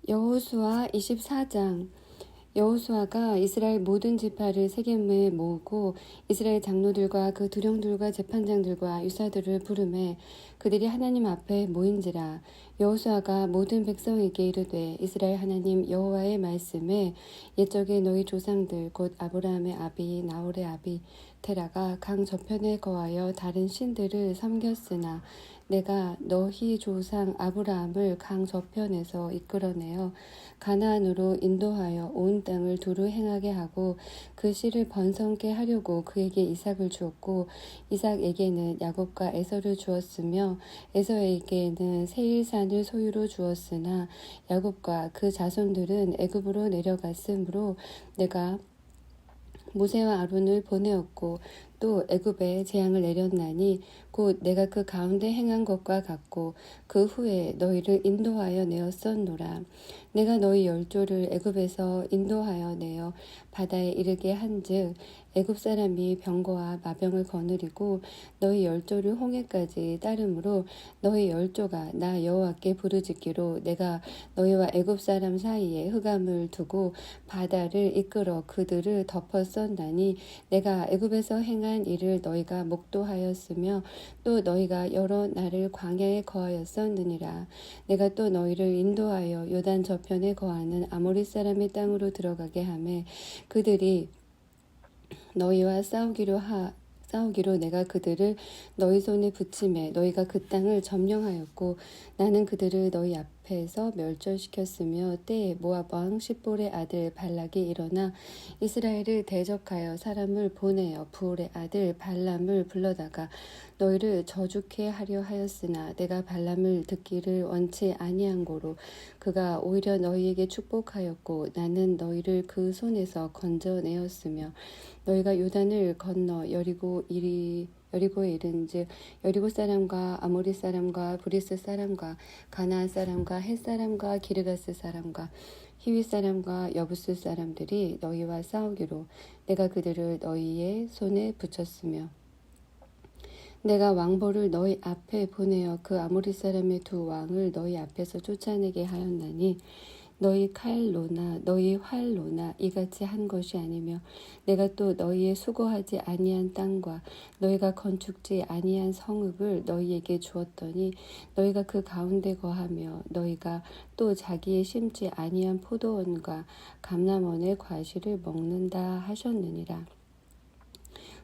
여호수아 24장. 여호수아가 이스라엘 모든 지파를 세겜에 모으고 이스라엘 장로들과 그 두령들과 재판장들과 유사들을 부르매 그들이 하나님 앞에 모인지라. 여호수아가 모든 백성에게 이르되 이스라엘 하나님 여호와의 말씀에 옛적에 너희 조상들 곧 아브라함의 아비 나홀의 아비 테라가 강 저편에 거하여 다른 신들을 섬겼으나 내가 너희 조상 아브라함을 강 저편에서 이끌어내어 가나안으로 인도하여 온 땅을 두루 행하게 하고 그 씨를 번성케 하려고 그에게 이삭을 주었고 이삭에게는 야곱과 에서를 주었으며 에서에게는 세일산을 소유로 주었으나 야곱과 그 자손들은 애굽으로 내려갔으므로 내가 모세와 아론을 보내었고 또 애굽에 재앙을 내렸나니 곧 내가 그 가운데 행한 것과 같고 그 후에 너희를 인도하여 내었었노라. 내가 너희 열조를 애굽에서 인도하여 내어 바다에 이르게 한즉 애굽 사람이 병거와 마병을 거느리고 너희 열조를 홍해까지 따르므로 너희 열조가 나 여호와께 부르짖기로 내가 너희와 애굽 사람 사이에 흑암을 두고 바다를 이끌어 그들을 덮었었나니 내가 애굽에서 행한 일을 너희가 목도하였으며 또 너희가 여러 날을 광야에 거하였었느니라. 내가 또 너희를 인도하여 요단 저편에 거하는 아모리 사람의 땅으로 들어가게 하매 그들이 너희와 싸우기로 내가 그들을 너희 손에 붙임에 너희가 그 땅을 점령하였고 나는 그들을 너희 앞에서 멸절시켰으며 때에 모압 왕 십볼의 아들 발락이 일어나 이스라엘을 대적하여 사람을 보내어 부올의 아들 발람을 불러다가 너희를 저주케 하려 하였으나 내가 발람을 듣기를 원치 아니한 고로 그가 오히려 너희에게 축복하였고 나는 너희를 그 손에서 건져내었으며 너희가 요단을 건너 여리고에 이른즉 여리고 사람과 아모리 사람과 브리스 사람과 가나안 사람과 헷 사람과 기르가스 사람과 히위 사람과 여부스 사람들이 너희와 싸우기로 내가 그들을 너희의 손에 붙였으며 내가 왕보를 너희 앞에 보내어 그 아모리 사람의 두 왕을 너희 앞에서 쫓아내게 하였나니 너희 칼로나 너희 활로나 이같이 한 것이 아니며 내가 또 너희의 수고하지 아니한 땅과 너희가 건축지 아니한 성읍을 너희에게 주었더니 너희가 그 가운데 거하며 너희가 또 자기의 심지 아니한 포도원과 감람원의 과실을 먹는다 하셨느니라.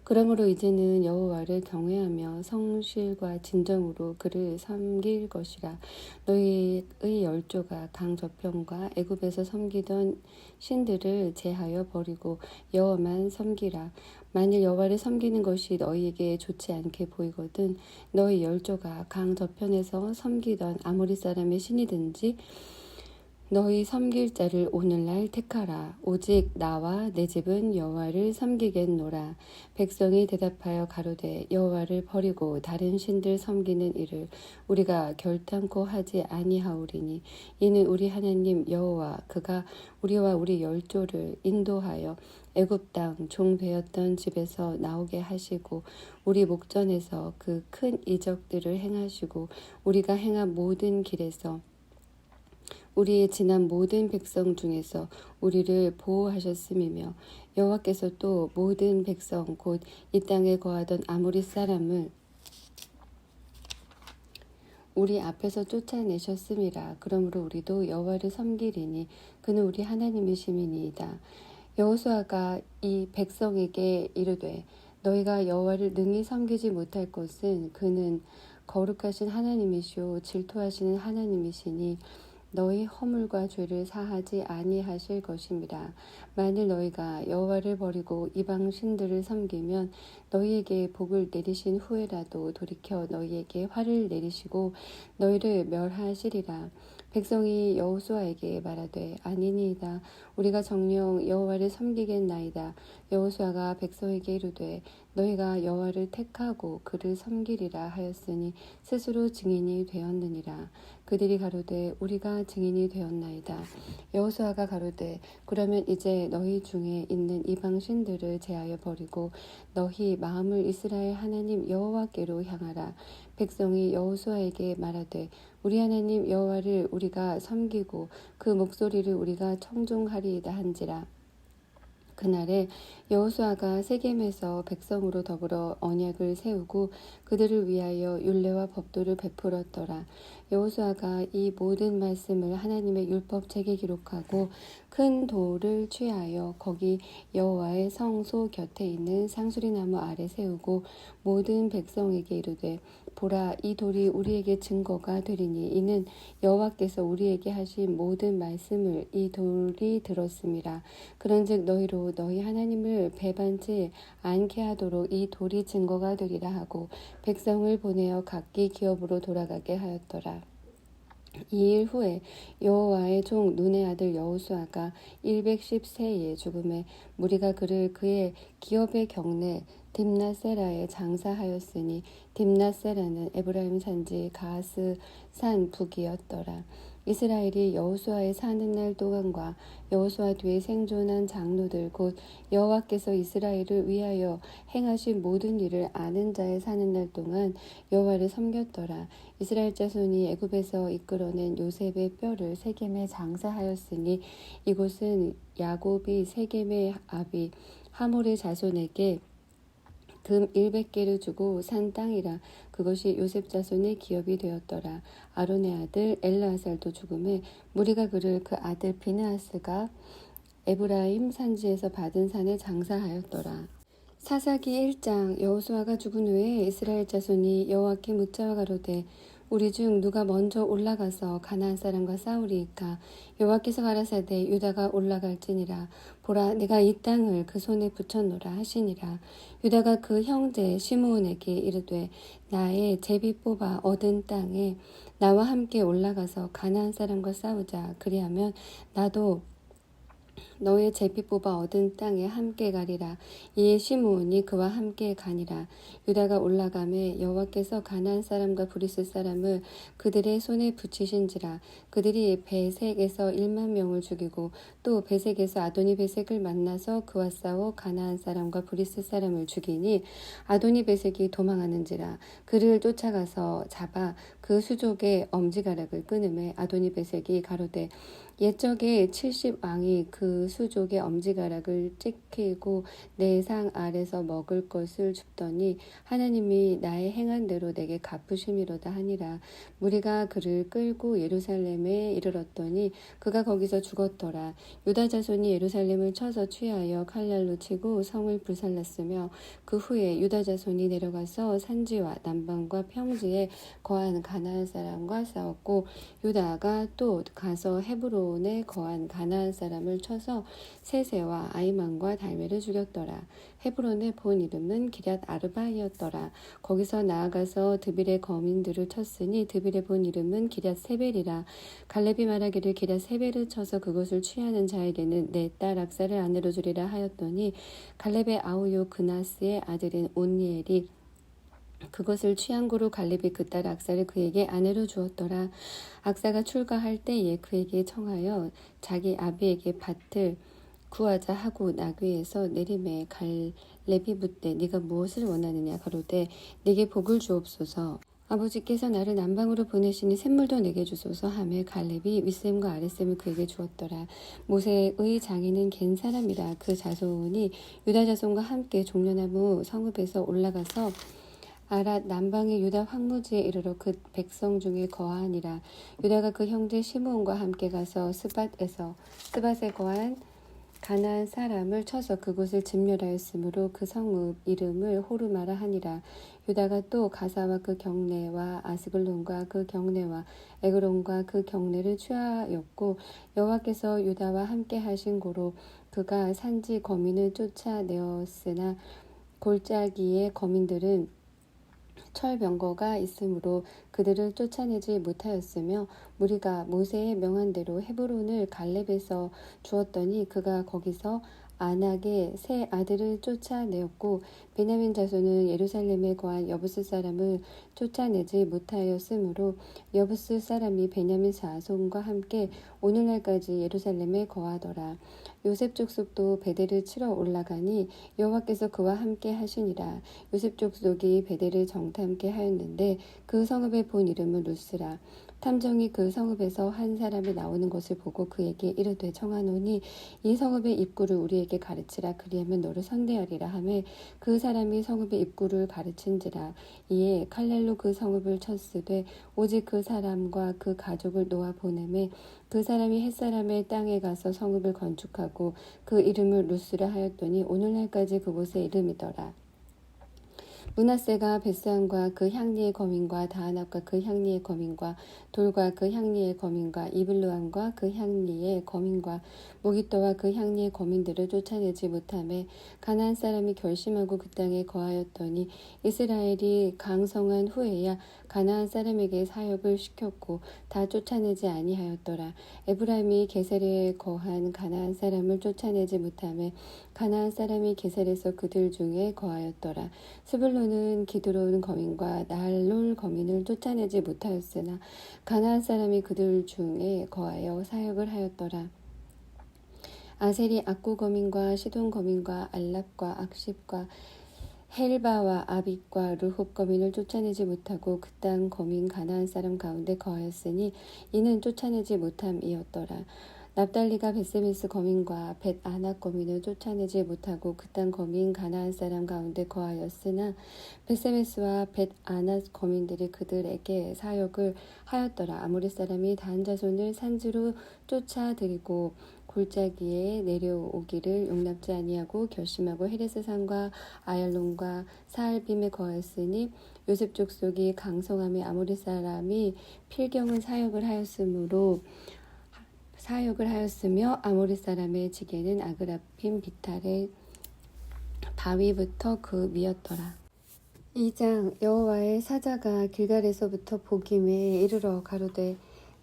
그러므로 이제는 여호와를 경외하며 성실과 진정으로 그를 섬길 것이라. 너희의 열조가 강 저편과 애굽에서 섬기던 신들을 제하여 버리고 여호와만 섬기라. 만일 여호와를 섬기는 것이 너희에게 좋지 않게 보이거든 너희 열조가 강 저편에서 섬기던 아모리 사람의 신이든지 너희 섬길 자를 오늘날 택하라. 오직 나와 내 집은 여호와를 섬기겠노라. 백성이 대답하여 가로되 여호와를 버리고 다른 신들 섬기는 일을 우리가 결탄코 하지 아니하오리니 이는 우리 하나님 여호와 그가 우리와 우리 열조를 인도하여 애굽 땅 종되었던 집에서 나오게 하시고 우리 목전에서 그 큰 이적들을 행하시고 우리가 행한 모든 길에서 우리의 지난 모든 백성 중에서 우리를 보호하셨음이며 여호와께서 또 모든 백성 곧 이 땅에 거하던 아모리 사람을 우리 앞에서 쫓아내셨음이라. 그러므로 우리도 여호와를 섬기리니 그는 우리 하나님이심이니이다. 여호수아가 이 백성에게 이르되 너희가 여호와를 능히 섬기지 못할 것은 그는 거룩하신 하나님이시오 질투하시는 하나님이시니 너희 허물과 죄를 사하지 아니하실 것입니다. 만일 너희가 여호와를 버리고 이방 신들을 섬기면 너희에게 복을 내리신 후에라도 돌이켜 너희에게 화를 내리시고 너희를 멸하시리라. 백성이 여호수아에게 말하되 아니니이다. 우리가 정녕 여호와를 섬기겠나이다. 여호수아가 백성에게 이르되 너희가 여호와를 택하고 그를 섬기리라 하였으니 스스로 증인이 되었느니라. 그들이 가로되 우리가 증인이 되었나이다. 여호수아가 가로되 그러면 이제 너희 중에 있는 이방 신들을 제하여 버리고 너희 마음을 이스라엘 하나님 여호와께로 향하라. 백성이 여호수아에게 말하되 우리 하나님 여호와를 우리가 섬기고 그 목소리를 우리가 청종하리이다 한지라. 그날에 여호수아가 세겜에서 백성으로 더불어 언약을 세우고 그들을 위하여 율례와 법도를 베풀었더라. 여호수아가 이 모든 말씀을 하나님의 율법책에 기록하고 큰 돌을 취하여 거기 여호와의 성소 곁에 있는 상수리나무 아래 세우고 모든 백성에게 이르되 보라, 이 돌이 우리에게 증거가 되리니 이는 여호와께서 우리에게 하신 모든 말씀을 이 돌이 들었음이라. 그런즉 너희로 너희 하나님을 배반치 않게 하도록 이 돌이 증거가 되리라 하고 백성을 보내어 각기 기업으로 돌아가게 하였더라. 2일 후에 여호와의 종 눈의 아들 여호수아가 110세에 죽음에 무리가 그를 그의 기업의 경내 딥낫세라에 장사하였으니 딥낫세라는 에브라임 산지 가스 산 북이었더라. 이스라엘이 여호수아의 사는 날 동안과 여호수아 뒤에 생존한 장로들 곧 여호와께서 이스라엘을 위하여 행하신 모든 일을 아는 자의 사는 날 동안 여호와를 섬겼더라. 이스라엘 자손이 애굽에서 이끌어낸 요셉의 뼈를 세겜에 장사하였으니 이곳은 야곱이 세겜의 아비 하몰의 자손에게 금 100개를 주고 산 땅이라. 그것이 요셉 자손의 기업이 되었더라. 아론의 아들 엘르아살도 죽음에 무리가 그를 그 아들 비느하스가 에브라임 산지에서 받은 산에 장사하였더라. 사사기 1장. 여호수아가 죽은 후에 이스라엘 자손이 여호와께 묻자와 가로되 우리 중 누가 먼저 올라가서 가나안 사람과 싸우리이까. 여호와께서 가라사대 유다가 올라갈지니라. 보라, 내가 이 땅을 그 손에 붙였노라 하시니라. 유다가 그 형제 시므온에게 이르되 나의 제비 뽑아 얻은 땅에 나와 함께 올라가서 가나안 사람과 싸우자. 그리하면 나도 너의 제비 뽑아 얻은 땅에 함께 가리라. 이에 시므온이 그와 함께 가니라. 유다가 올라가매 여호와께서 가나안 사람과 브리스 사람을 그들의 손에 붙이신지라. 그들이 베색에서 1만 명을 죽이고 또 베색에서 아도니 베색을 만나서 그와 싸워 가나안 사람과 브리스 사람을 죽이니 아도니 베색이 도망하는지라. 그를 쫓아가서 잡아 그 수족의 엄지가락을 끊음에 아도니 베색이 가로되 옛적에 70왕이 그 수족의 엄지가락을 찢기고 내 상 아래서 먹을 것을 줍더니 하나님이 나의 행한 대로 내게 갚으심이로다 하니라. 무리가 그를 끌고 예루살렘에 이르렀더니 그가 거기서 죽었더라. 유다 자손이 예루살렘을 쳐서 취하여 칼날로 치고 성을 불살랐으며 그 후에 유다 자손이 내려가서 산지와 남방과 평지에 거한 가나안 사람과 싸웠고 유다가 또 가서 헤브론에 거한 가나안 사람을 쳐서 세세와 아이만과 달메를 죽였더라. 헤브론의 본 이름은 기럇 아르바이었더라. 거기서 나아가서 드빌의 거민들을 쳤으니 드빌의 본 이름은 기럇 세벨이라. 갈렙이 말하기를 기럇 세벨을 쳐서 그것을 취하는 자에게는 내 딸 악사를 아내로 주리라 하였더니 갈렙의 아우요 그나스의 아들인 온니엘이 그것을 취한 고로 갈렙이 그 딸 악사를 그에게 아내로 주었더라. 악사가 출가할 때에 그에게 청하여 자기 아비에게 밭을 구하자 하고 나귀에서 내림에 갈렙이 묻되 네가 무엇을 원하느냐 가로되 내게 복을 주옵소서. 아버지께서 나를 남방으로 보내시니 샘물도 내게 주소서 하며 갈렙이 윗샘과 아랫샘을 그에게 주었더라. 모세의 장인은 겐 사람이라. 그 자손이 유다 자손과 함께 종려나무 성읍에서 올라가서 아랏 남방의 유다 황무지에 이르러 그 백성 중에 거하니라. 유다가 그 형제 시므온과 함께 가서 스밧에 거한 가나안 사람을 쳐서 그곳을 진멸하였으므로 그 성읍 이름을 호르마라 하니라. 유다가 또 가사와 그 경내와 아스글론과 그 경내와 에그론과 그 경내를 취하였고 여호와께서 유다와 함께 하신 고로 그가 산지 거민을 쫓아내었으나 골짜기의 거민들은 철병거가 있으므로 그들을 쫓아내지 못하였으며 무리가 모세의 명한대로 헤브론을 갈렙에서 주었더니 그가 거기서 안악의 세 아들을 쫓아내었고 베냐민 자손은 예루살렘에 거한 여부스 사람을 쫓아내지 못하였으므로 여부스 사람이 베냐민 자손과 함께 오늘날까지 예루살렘에 거하더라. 요셉 족속도 베델을 치러 올라가니 여호와께서 그와 함께 하시니라. 요셉 족속이 베델을 정탐케 하였는데 그 성읍의 본 이름은 루스라. 탐정이 그 성읍에서 한 사람이 나오는 것을 보고 그에게 이르되 청하노니 이 성읍의 입구를 우리에게 가르치라. 그리하면 너를 선대하리라 하매 그 사람이 성읍의 입구를 가르친지라. 이에 칼날로 그 성읍을 쳤으되 오직 그 사람과 그 가족을 놓아 보내매 그 사람이 햇사람의 땅에 가서 성읍을 건축하고 그 이름을 루스라 하였더니 오늘날까지 그곳의 이름이더라. 므낫세가 벳산과 그 향리의 거민과 다하납과 그 향리의 거민과 돌과 그 향리의 거민과 이블루암과 그 향리의 거민과 모깃도와 그 향리의 거민들을 쫓아내지 못하매 가나안 사람이 결심하고 그 땅에 거하였더니 이스라엘이 강성한 후에야 가나안 사람에게 사역을 시켰고 다 쫓아내지 아니하였더라. 에브라임이 게셀에 거한 가나안 사람을 쫓아내지 못하매 가나안 사람이 게셀에서 그들 중에 거하였더라. 스불론은 기드론 거민과 날롤 거민을 쫓아내지 못하였으나 가나안 사람이 그들 중에 거하여 사역을 하였더라. 아셀이 악구 거민과 시돈 거민과 알랍과 악십과 헬바와 아빅과 르홉 거민을 쫓아내지 못하고 그 땅 거민 가나안 사람 가운데 거하였으니 이는 쫓아내지 못함이었더라. 납달리가 벳세메스 거민과 벳아낙 거민을 쫓아내지 못하고 그 땅 거민 가나안 사람 가운데 거하였으나 벳세메스와 벳아낙 거민들이 그들에게 사역을 하였더라. 아모리 사람이 단 자손을 산지로 쫓아들이고 골짜기에 내려오기를 용납지 아니하고 결심하고 헤레스 산과 아얄론과 사알빔에 거하였으니 요셉 족속이 강성함에 아모리 사람이 필경은 사역을 하였으며 아모리 사람의 지게는 아그라빔 비탈의 바위부터 그 위였더라. 2장 여호와의 사자가 길갈에서부터 보김에 이르러 가로되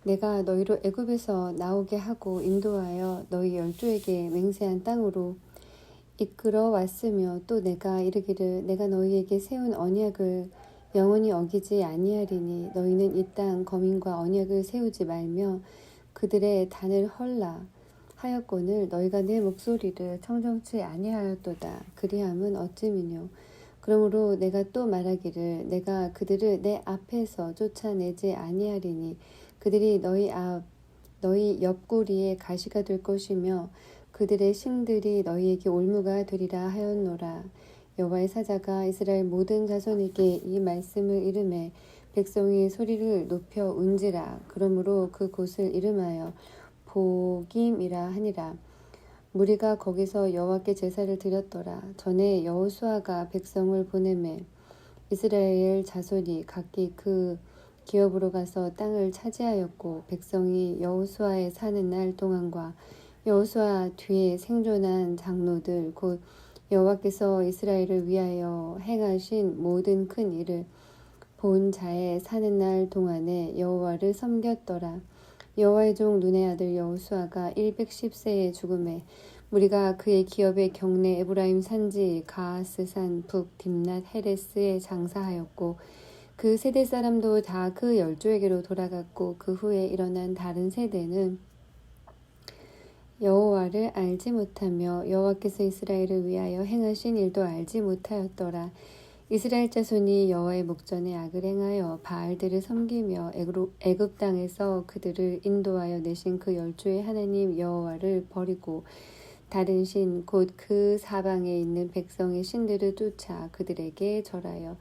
내가 너희로 애굽에서 나오게 하고 인도하여 너희 열조에게 맹세한 땅으로 이끌어 왔으며 또 내가 이르기를 내가 너희에게 세운 언약을 영원히 어기지 아니하리니 너희는 이 땅 거민과 언약을 세우지 말며 그들의 단을 헐라 하였거늘 너희가 내 목소리를 청정치 아니하였도다. 그리함은 어찌미뇨. 그러므로 내가 또 말하기를 내가 그들을 내 앞에서 쫓아내지 아니하리니 그들이 너희 옆구리에 가시가 될 것이며 그들의 심들이 너희에게 올무가 되리라 하였노라. 여호와의 사자가 이스라엘 모든 자손에게 이 말씀을 이르매 백성이 소리를 높여 운지라. 그러므로 그 곳을 이름하여 보김이라 하니라. 무리가 거기서 여호와께 제사를 드렸더라. 전에 여호수아가 백성을 보내매 이스라엘 자손이 각기 그 기업으로 가서 땅을 차지하였고 백성이 여호수아의 사는 날 동안과 여호수아 뒤에 생존한 장로들 곧 여호와께서 이스라엘을 위하여 행하신 모든 큰 일을 본 자의 사는 날 동안에 여호와를 섬겼더라. 여호와의 종 눈의 아들 여호수아가 110세에 죽음에 무리가 그의 기업의 경내 에브라임 산지 가하스산 북 딥낫 헤레스에 장사하였고 그 세대 사람도 다 그 열조에게로 돌아갔고 그 후에 일어난 다른 세대는 여호와를 알지 못하며 여호와께서 이스라엘을 위하여 행하신 일도 알지 못하였더라. 이스라엘 자손이 여호와의 목전에 악을 행하여 바알들을 섬기며 애굽 땅에서 그들을 인도하여 내신 그 열조의 하나님 여호와를 버리고 다른 신 곧 그 사방에 있는 백성의 신들을 쫓아 그들에게 절하여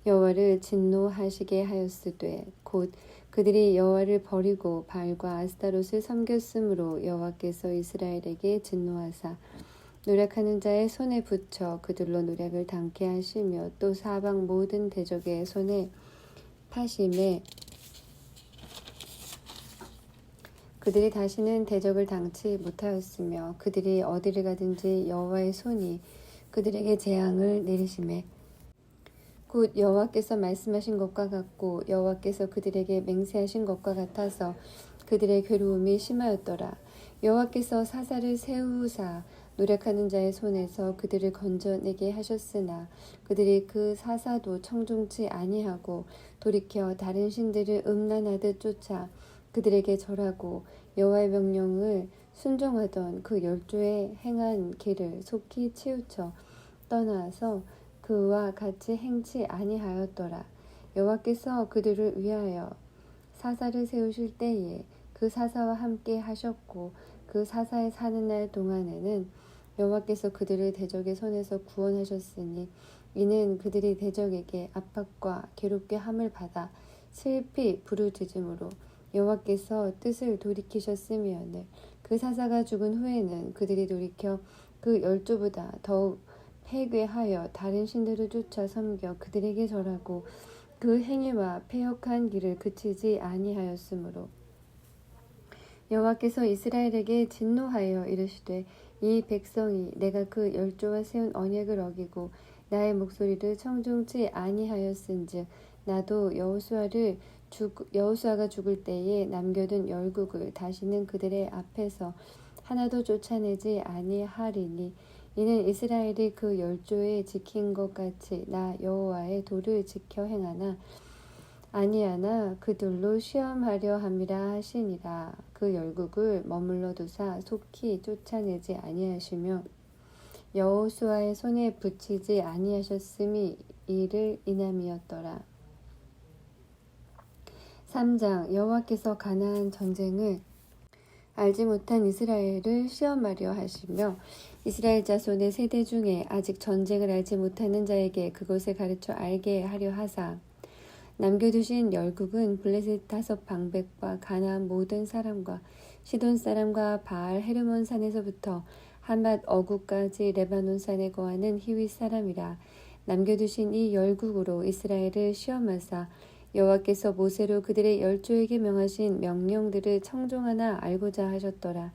여호와를 진노하시게 하였으되 곧 그들이 여호와를 버리고 바알과 아스타롯을 섬겼으므로 여호와께서 이스라엘에게 진노하사 노력하는 자의 손에 붙여 그들로 노력을 당케 하시며 또 사방 모든 대적의 손에 파심에 그들이 다시는 대적을 당치 못하였으며 그들이 어디를 가든지 여호와의 손이 그들에게 재앙을 내리심에 곧 여호와께서 말씀하신 것과 같고 여호와께서 그들에게 맹세하신 것과 같아서 그들의 괴로움이 심하였더라. 여호와께서 사사를 세우사 노력하는 자의 손에서 그들을 건져내게 하셨으나 그들이 그 사사도 청종치 아니하고 돌이켜 다른 신들을 음란하듯 쫓아 그들에게 절하고 여호와의 명령을 순종하던 그 열조의 행한 길을 속히 치우쳐 떠나서 그와 같이 행치 아니하였더라. 여호와께서 그들을 위하여 사사를 세우실 때에 그 사사와 함께 하셨고 그 사사의 사는 날 동안에는 여호와께서 그들을 대적의 손에서 구원하셨으니 이는 그들이 대적에게 압박과 괴롭게 함을 받아 슬피 부르짖음으로 여호와께서 뜻을 돌이키셨음이오늘 그 사사가 죽은 후에는 그들이 돌이켜 그 열조보다 더욱 패괴하여 다른 신들을 쫓아 섬겨 그들에게 절하고 그 행위와 패역한 길을 그치지 아니하였으므로 여호와께서 이스라엘에게 진노하여 이르시되 이 백성이 내가 그 열조와 세운 언약을 어기고 나의 목소리를 청종치 아니하였은즉 나도 여호수아가 죽을 때에 남겨둔 열국을 다시는 그들의 앞에서 하나도 쫓아내지 아니하리니 이는 이스라엘이 그 열조에 지킨 것 같이 나 여호와의 도를 지켜 행하나 아니하나 그들로 시험하려 함이라 하시니라. 그 열국을 머물러 두사 속히 쫓아내지 아니하시며 여호수아의 손에 붙이지 아니하셨음이 이를 인함이었더라. 3장 여호와께서 가나안 전쟁을 알지 못한 이스라엘을 시험하려 하시며 이스라엘 자손의 세대 중에 아직 전쟁을 알지 못하는 자에게 그것을 가르쳐 알게 하려 하사 남겨두신 열국은 블레셋 다섯 방백과 가나안 모든 사람과 시돈 사람과 바알 헤르몬 산에서부터 한맛 어구까지 레바논 산에 거하는 히윗 사람이라. 남겨두신 이 열국으로 이스라엘을 시험하사 여호와께서 모세로 그들의 열조에게 명하신 명령들을 청종하나 알고자 하셨더라.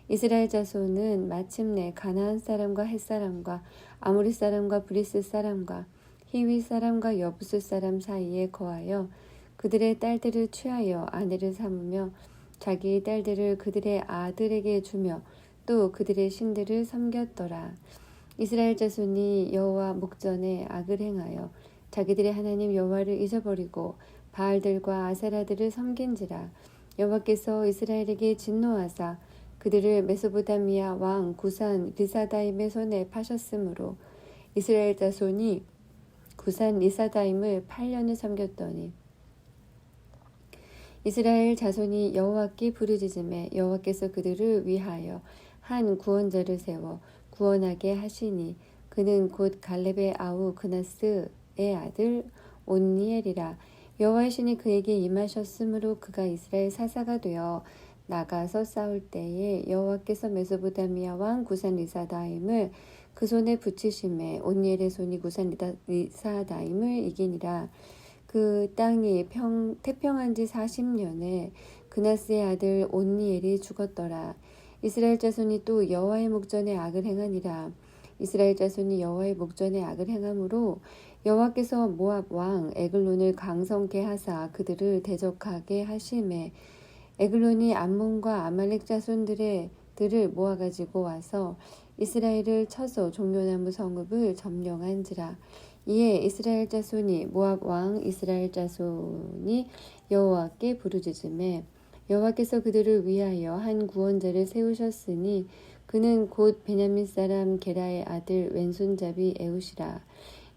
이스라엘 자손은 마침내 가나안 사람과 헷 사람과 아모리 사람과 브리스 사람과 히윗 사람과 여부스 사람 사이에 거하여 그들의 딸들을 취하여 아내를 삼으며 자기 딸들을 그들의 아들에게 주며 또 그들의 신들을 섬겼더라. 이스라엘 자손이 여호와 목전에 악을 행하여 자기들의 하나님 여호와를 잊어버리고 바알들과 아세라들을 섬긴지라. 여호와께서 이스라엘에게 진노하사 그들을 메소보다미아 왕 구산 리사다임의 손에 파셨으므로 이스라엘 자손이 구산 리사다임을 8년을 섬겼더니 이스라엘 자손이 여호와께 부르짖음에 여호와께서 그들을 위하여 한 구원자를 세워 구원하게 하시니 그는 곧 갈렙의 아우 그나스의 아들 온니엘이라. 여호와의 신이 그에게 임하셨으므로 그가 이스라엘 사사가 되어 나가서 싸울 때에 여호와께서 메소보다미아 왕 구산 리사다임을 그 손에 붙이심에 온니엘의 손이 구산 리사다임을 이기니라. 그 땅이 태평한 지 40년에 그나스의 아들 온니엘이 죽었더라. 이스라엘 자손이 또 여호와의 목전에 악을 행하니라. 이스라엘 자손이 여호와의 목전에 악을 행함으로 여호와께서 모압 왕 에글론을 강성케 하사 그들을 대적하게 하심에 에글론이 암몬과 아말렉 자손들을 모아가지고 와서 이스라엘을 쳐서 종려나무 성읍을 점령한지라. 이에 이스라엘 자손이 모압 왕 이스라엘 자손이 여호와께 부르짖음에 여호와께서 그들을 위하여 한 구원자를 세우셨으니 그는 곧 베냐민 사람 게라의 아들 왼손잡이 에웃이라.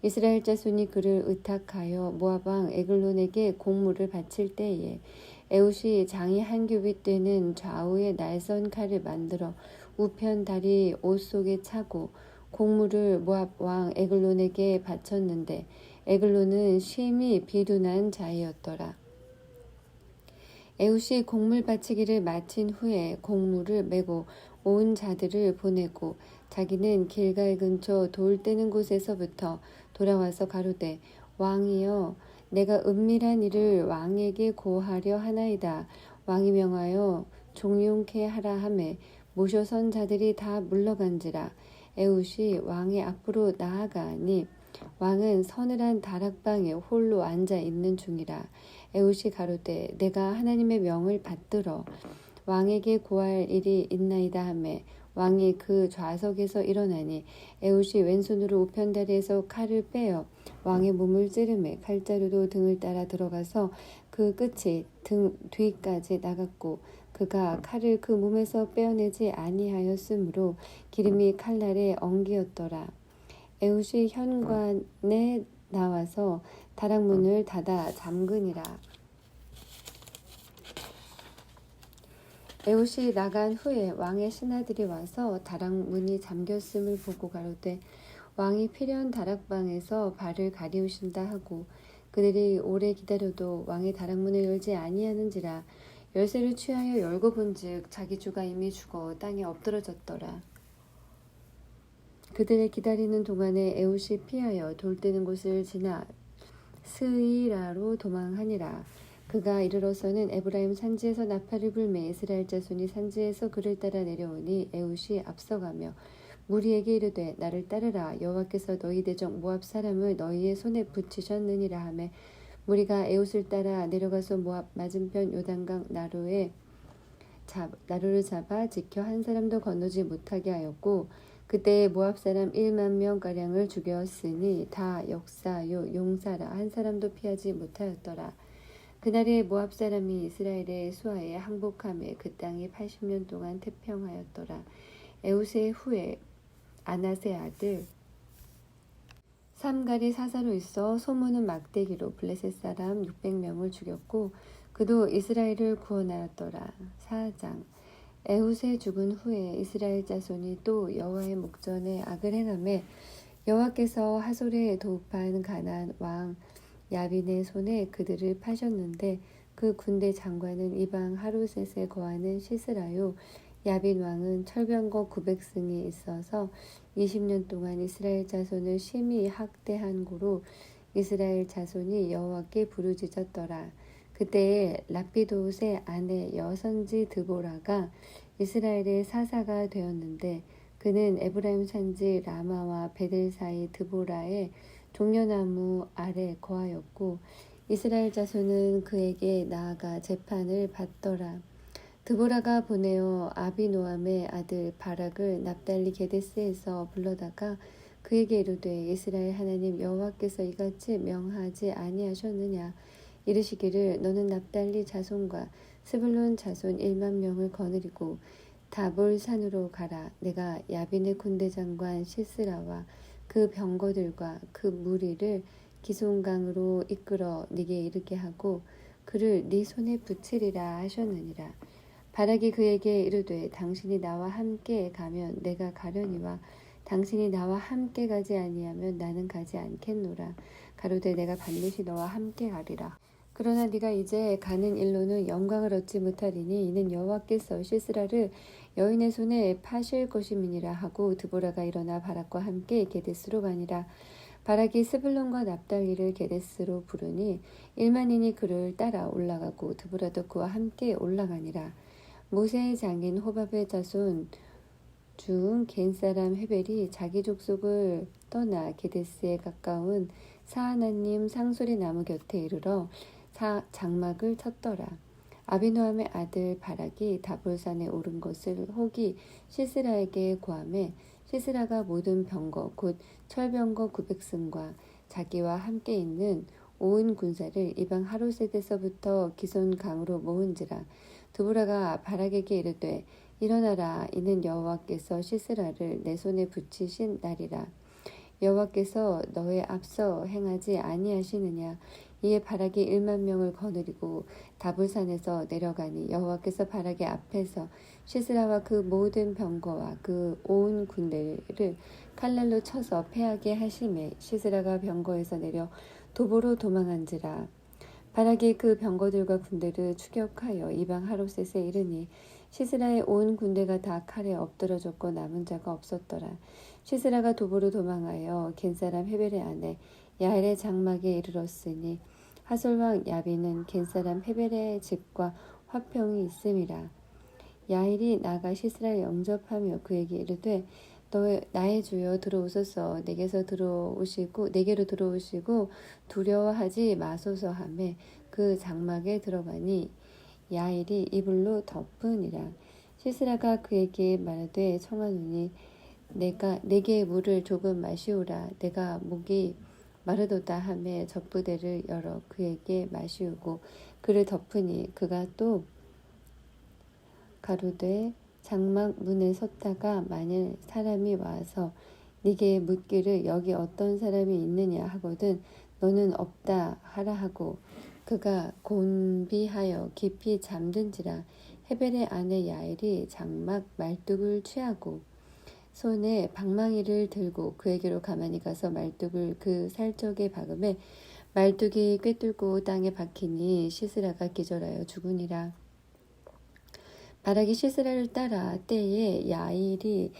이스라엘 자손이 그를 의탁하여 모압 왕 에글론에게 공물을 바칠 때에 에웃이 장이 한 규빗 되는 좌우의 날선 칼을 만들어 우편 다리 옷 속에 차고 공물을 모압 왕 에글론에게 바쳤는데 에글론은 심히 비둔한 자이었더라. 에웃이 공물 바치기를 마친 후에 공물을 메고 온 자들을 보내고 자기는 길갈 근처 돌 뜨는 곳에서부터 돌아와서 가로되 왕이여 내가 은밀한 일을 왕에게 고하려 하나이다. 왕이 명하여 종용케 하라 하매 모셔선 자들이 다 물러간지라. 에웃이 왕의 앞으로 나아가니 왕은 서늘한 다락방에 홀로 앉아 있는 중이라. 에웃이 가로되 내가 하나님의 명을 받들어 왕에게 고할 일이 있나이다 하매 왕이 그 좌석에서 일어나니 에웃이 왼손으로 우편다리에서 칼을 빼어 왕의 몸을 찌르매 칼자루도 등을 따라 들어가서 그 끝이 등 뒤까지 나갔고 그가 칼을 그 몸에서 빼어내지 아니하였으므로 기름이 칼날에 엉기었더라. 에웃이 현관에 나와서 다락문을 닫아 잠그니라. 에훗이 나간 후에 왕의 신하들이 와서 다락 문이 잠겼음을 보고 가로되 왕이 필연 다락방에서 발을 가리우신다 하고 그들이 오래 기다려도 왕의 다락문을 열지 아니하는지라 열쇠를 취하여 열고 본즉 자기 주가 이미 죽어 땅에 엎드러졌더라. 그들의 기다리는 동안에 에훗이 피하여 돌 뜨는 곳을 지나 스이라로 도망하니라. 그가 이르러서는 에브라임 산지에서 나팔을 불매 이스라엘 자손이 산지에서 그를 따라 내려오니 에훗이 앞서가며 무리에게 이르되 나를 따르라 여호와께서 너희 대적 모압 사람을 너희의 손에 붙이셨느니라 하매 무리가 에훗을 따라 내려가서 모압 맞은편 요단강 나루를 잡아 지켜 한 사람도 건너지 못하게 하였고 그때에 모압 사람 1만 명가량을 죽였으니 다 역사요 용사라 한 사람도 피하지 못하였더라. 그날에 모압 사람이 이스라엘의 수하에 항복하며 그 땅이 80년 동안 태평하였더라. 에훗의 후에 아낫의 아들 삼갈이 사사로 있어 소문은 막대기로 블레셋 사람 600명을 죽였고 그도 이스라엘을 구원하였더라. 4장 에훗의 죽은 후에 이스라엘 자손이 또 여호와의 목전에 악을 행하매 여호와께서 하솔에 도읍한 가나안 왕 야빈의 손에 그들을 파셨는데 그 군대 장관은 이방 하루셋에 거하는 시스라요 야빈 왕은 철병거 900승이 있어서 20년 동안 이스라엘 자손을 심히 학대한 고로 이스라엘 자손이 여호와께 부르짖었더라. 그때에 라피도스의 아내 여선지 드보라가 이스라엘의 사사가 되었는데 그는 에브라임 산지 라마와 베델 사이 드보라의 종려나무 아래 거하였고 이스라엘 자손은 그에게 나아가 재판을 받더라. 드보라가 보내어 아비노함의 아들 바락을 납달리 게데스에서 불러다가 그에게 이르되 이스라엘 하나님 여호와께서 이같이 명하지 아니하셨느냐 이르시기를 너는 납달리 자손과 스불론 자손 1만 명을 거느리고 다볼 산으로 가라. 내가 야빈의 군대 장관 시스라와 그 병거들과 그 무리를 기손강으로 이끌어 네게 이르게 하고 그를 네 손에 붙이리라 하셨느니라. 바락이 그에게 이르되 당신이 나와 함께 가면 내가 가려니와 당신이 나와 함께 가지 아니하면 나는 가지 않겠노라. 가로되 내가 반드시 너와 함께 가리라. 그러나 네가 이제 가는 일로는 영광을 얻지 못하리니 이는 여호와께서 시스라를 여인의 손에 파실 것임이니라 하고 드보라가 일어나 바락과 함께 게데스로 가니라. 바락이 스불론과 납달리를 게데스로 부르니 1만인이 그를 따라 올라가고 드보라도 그와 함께 올라가니라. 모세의 장인 호밥의 자손 중 겐사람 헤벨이 자기 족속을 떠나 게데스에 가까운 사하나님 상소리 나무 곁에 이르러 장막을 쳤더라. 아비노함의 아들 바락이 다볼산에 오른 것을 혹이 시스라에게 고하매 시스라가 모든 병거 곧 철병거 900승과 자기와 함께 있는 온 군사를 이방 하루셋에서부터 기손 강으로 모은지라. 드보라가 바락에게 이르되 일어나라 이는 여호와께서 시스라를 내 손에 붙이신 날이라. 여호와께서 너의 앞서 행하지 아니하시느냐. 이에 바락이 1만 명을 거느리고 다볼산에서 내려가니 여호와께서 바락의 앞에서 시스라와 그 모든 병거와 그 온 군대를 칼날로 쳐서 패하게 하심에 시스라가 병거에서 내려 도보로 도망한지라. 바락이 그 병거들과 군대를 추격하여 이방 하롯셋에 이르니 시스라의 온 군대가 다 칼에 엎드러졌고 남은 자가 없었더라. 시스라가 도보로 도망하여 겐사람 헤벨의 아내 야엘의 장막에 이르렀으니 하솔왕 야빈은 겐사람 헤벨의 집과 화평이 있음이라. 야엘이 나가 시스라를 영접하며 그에게 이르되 나의 주여 들어오소서. 내게로 들어오시고 두려워하지 마소서 하매 그 장막에 들어가니 야엘이 이불로 덮으니라. 시스라가 그에게 말하되 청하노니 내게 물을 조금 마시오라. 내가 목이 마르도다 하매 젖부대를 열어 그에게 마시우고 그를 덮으니 그가 또 가로되 장막 문에 섰다가 만일 사람이 와서 네게 묻기를 여기 어떤 사람이 있느냐 하거든 너는 없다 하라 하고 그가 곤비하여 깊이 잠든지라. 헤벨의 아내 야엘이 장막 말뚝을 취하고 손에 방망이를 들고 그에게로 가만히 가서 말뚝을 그 살적에 박음에 말뚝이 꿰뚫고 땅에 박히니 시스라가 기절하여 죽으니라. 바락이 시스라를 따라 때에 야일이